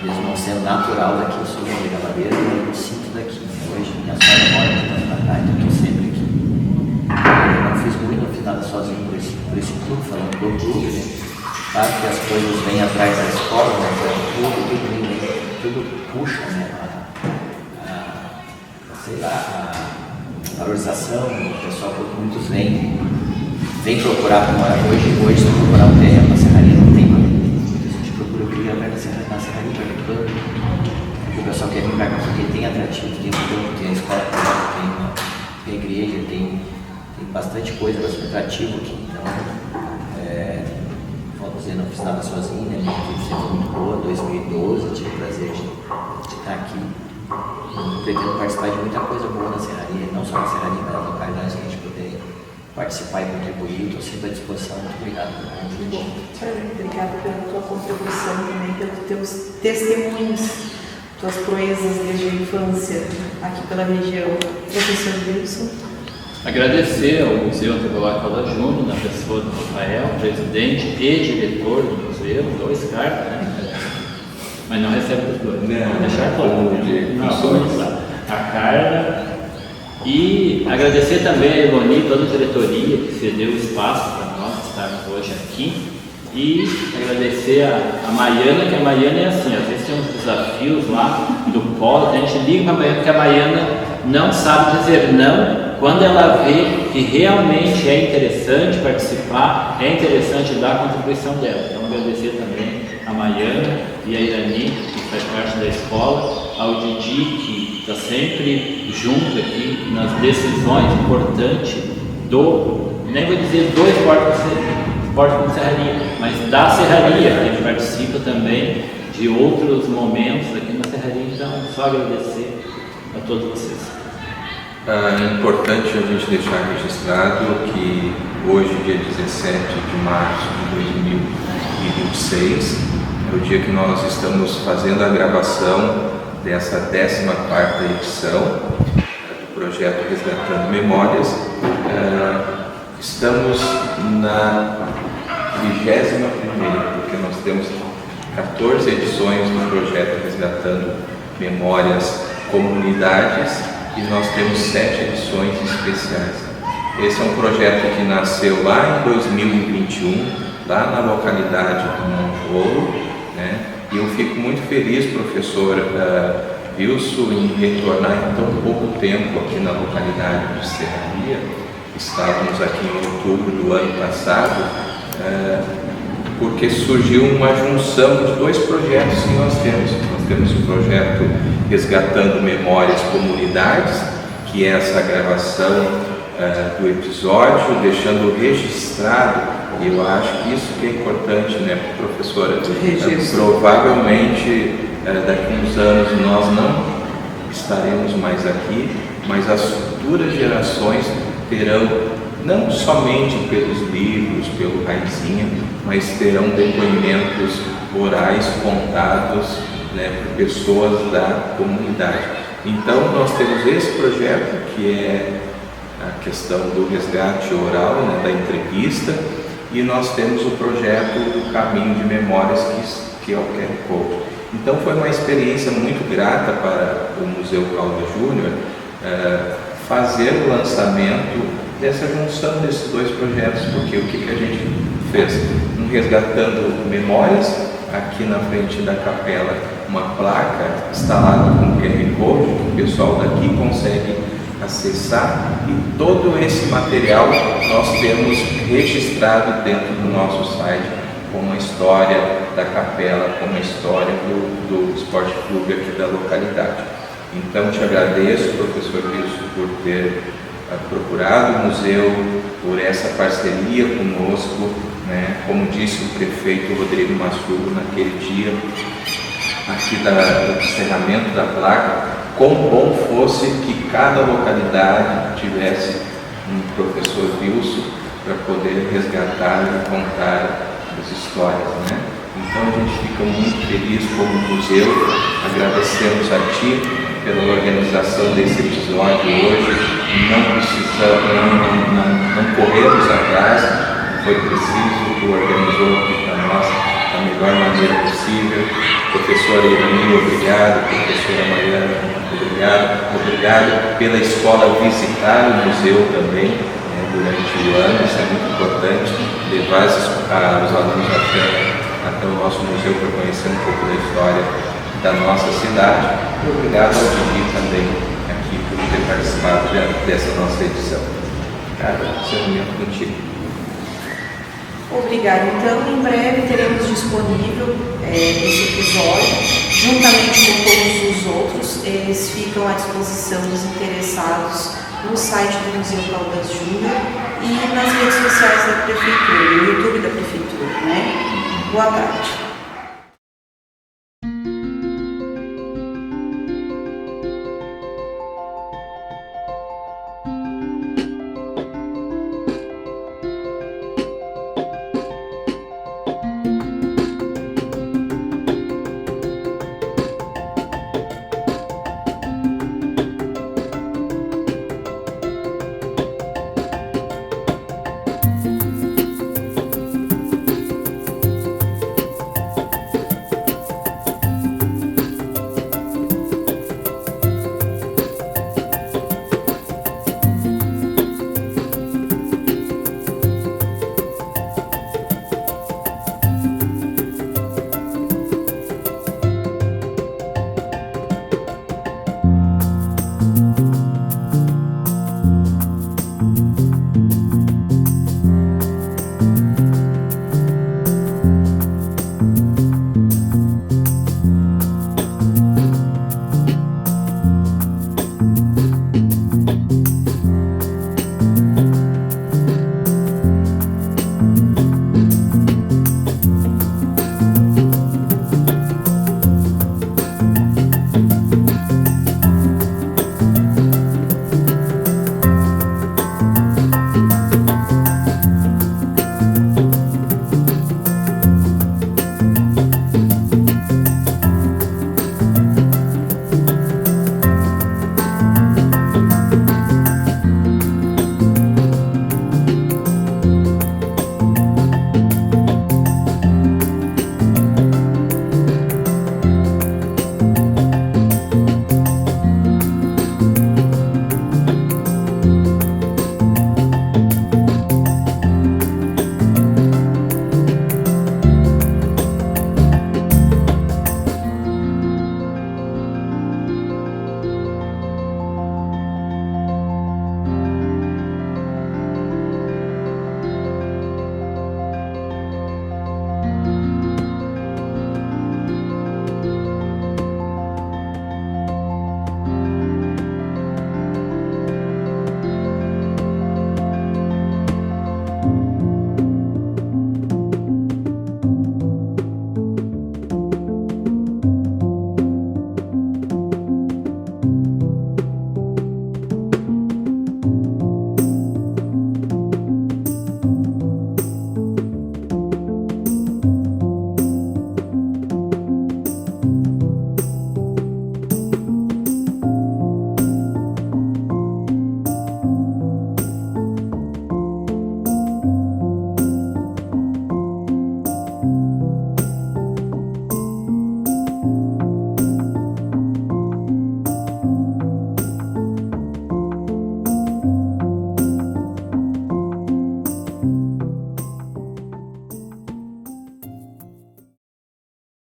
Speaker 5: mesmo não sendo natural daqui, eu sou de Gavadeira, eu sinto daqui. Hoje minha sogra mora aqui na Natal, então eu estou sempre aqui. Eu não fiz muito, não fiz nada sozinho por esse clube, falando do clube, né? Claro que as coisas vêm atrás da escola, né? Tudo puxa, né? Sei lá, a valorização, o pessoal, muitos vêm procurar como é hoje se procurar um terreno na serraria, não tem mais. A gente procura brigar perto na serraria, porque o pessoal quer vir para cá porque tem atrativo, tem campo, tem a escola, tem a igreja, tem bastante coisa, bastante atrativo aqui. Então, vamos dizer, não fiz nada sozinho, né? Minha equipe sempre foi muito boa, 2012, tive o prazer de estar aqui. Eu pretendo participar de muita coisa boa na serraria, não só na serraria, mas nas localidades que a gente puder participar e contribuir. Estou sempre à disposição. Muito obrigado.
Speaker 2: Bom, obrigada pela tua contribuição também, pelos teus testemunhos, tuas proezas desde a infância aqui pela região. Professor Wilson.
Speaker 3: Agradecer ao Museu Triboloc Caldas Júnior, na pessoa do Rafael, presidente e diretor do museu, 2 cargos, né? Mas não recebe os 2. Vou deixar claro. A Carla. E agradecer também a Eloni, toda a diretoria que cedeu o espaço para nós estarmos hoje aqui. E agradecer a Maiana, que a Maiana é assim, às vezes tem uns desafios lá do polo, a gente liga para a Maiana, porque a Maiana não sabe dizer não quando ela vê que realmente é interessante participar, é interessante dar a contribuição dela. Então agradecer também a Maiana e a Irani, que faz parte da escola, ao Didi, que está sempre junto aqui nas decisões importantes nem vou dizer do esporte com serraria, mas da serraria, que ele participa também de outros momentos aqui na serraria. Então, só agradecer a todos vocês.
Speaker 1: É importante a gente deixar registrado que hoje, dia 17 de março de 2026, é o dia que nós estamos fazendo a gravação dessa 14ª edição do projeto Resgatando Memórias. Estamos na 21ª, porque nós temos 14 edições do projeto Resgatando Memórias Comunidades e nós temos 7 edições especiais. Esse é um projeto que nasceu lá em 2021, lá na localidade do Monjolo, né? E eu fico muito feliz, professor Wilson, em retornar em tão pouco tempo aqui na localidade de Serraria. Estávamos aqui em outubro do ano passado, porque surgiu uma junção de 2 projetos que nós temos. Nós temos o projeto Resgatando Memórias Comunidades, que é essa gravação do episódio, deixando registrado. E eu acho que isso que é importante, né, professora? Provavelmente daqui a uns anos nós não estaremos mais aqui, mas as futuras gerações terão, não somente pelos livros, pelo Raizinha, mas terão depoimentos orais contados, né, por pessoas da comunidade. Então nós temos esse projeto, que é a questão do resgate oral, né, da entrevista, e nós temos o projeto do Caminho de Memórias, que é o QR Code. Então foi uma experiência muito grata para o Museu Caldas Júnior fazer o lançamento dessa junção desses 2 projetos, porque o que a gente fez? Um Resgatando Memórias, aqui na frente da capela, uma placa instalada com QR Code, que o pessoal daqui consegue acessar, e todo esse material nós temos registrado dentro do nosso site, com uma história da capela, com uma história do Esporte Clube aqui da localidade. Então te agradeço, professor Wilson, por ter procurado o museu, por essa parceria conosco, né? Como disse o prefeito Rodrigo Massudo naquele dia, aqui do encerramento da placa, quão bom fosse que cada localidade tivesse um professor Wilson para poder resgatar e contar as histórias, né? Então a gente fica muito feliz como museu, agradecemos a Ti pela organização desse episódio hoje. Não corremos atrás, foi preciso, tu organizou para nós da melhor maneira possível. Professora Irani, obrigado. Professora Mariana, obrigado pela escola visitar o museu também, né, durante o ano. Isso é muito importante, levar os alunos até o nosso museu para conhecer um pouco da história da nossa cidade. E obrigado ao Didi também aqui por ter participado dessa nossa edição. Cara, encerramento contigo.
Speaker 2: Obrigada. Então, em breve teremos disponível esse episódio, juntamente com todos os outros. Eles ficam à disposição dos interessados no site do Museu Caldas Júnior e nas redes sociais da Prefeitura, no YouTube da Prefeitura, né? Boa tarde.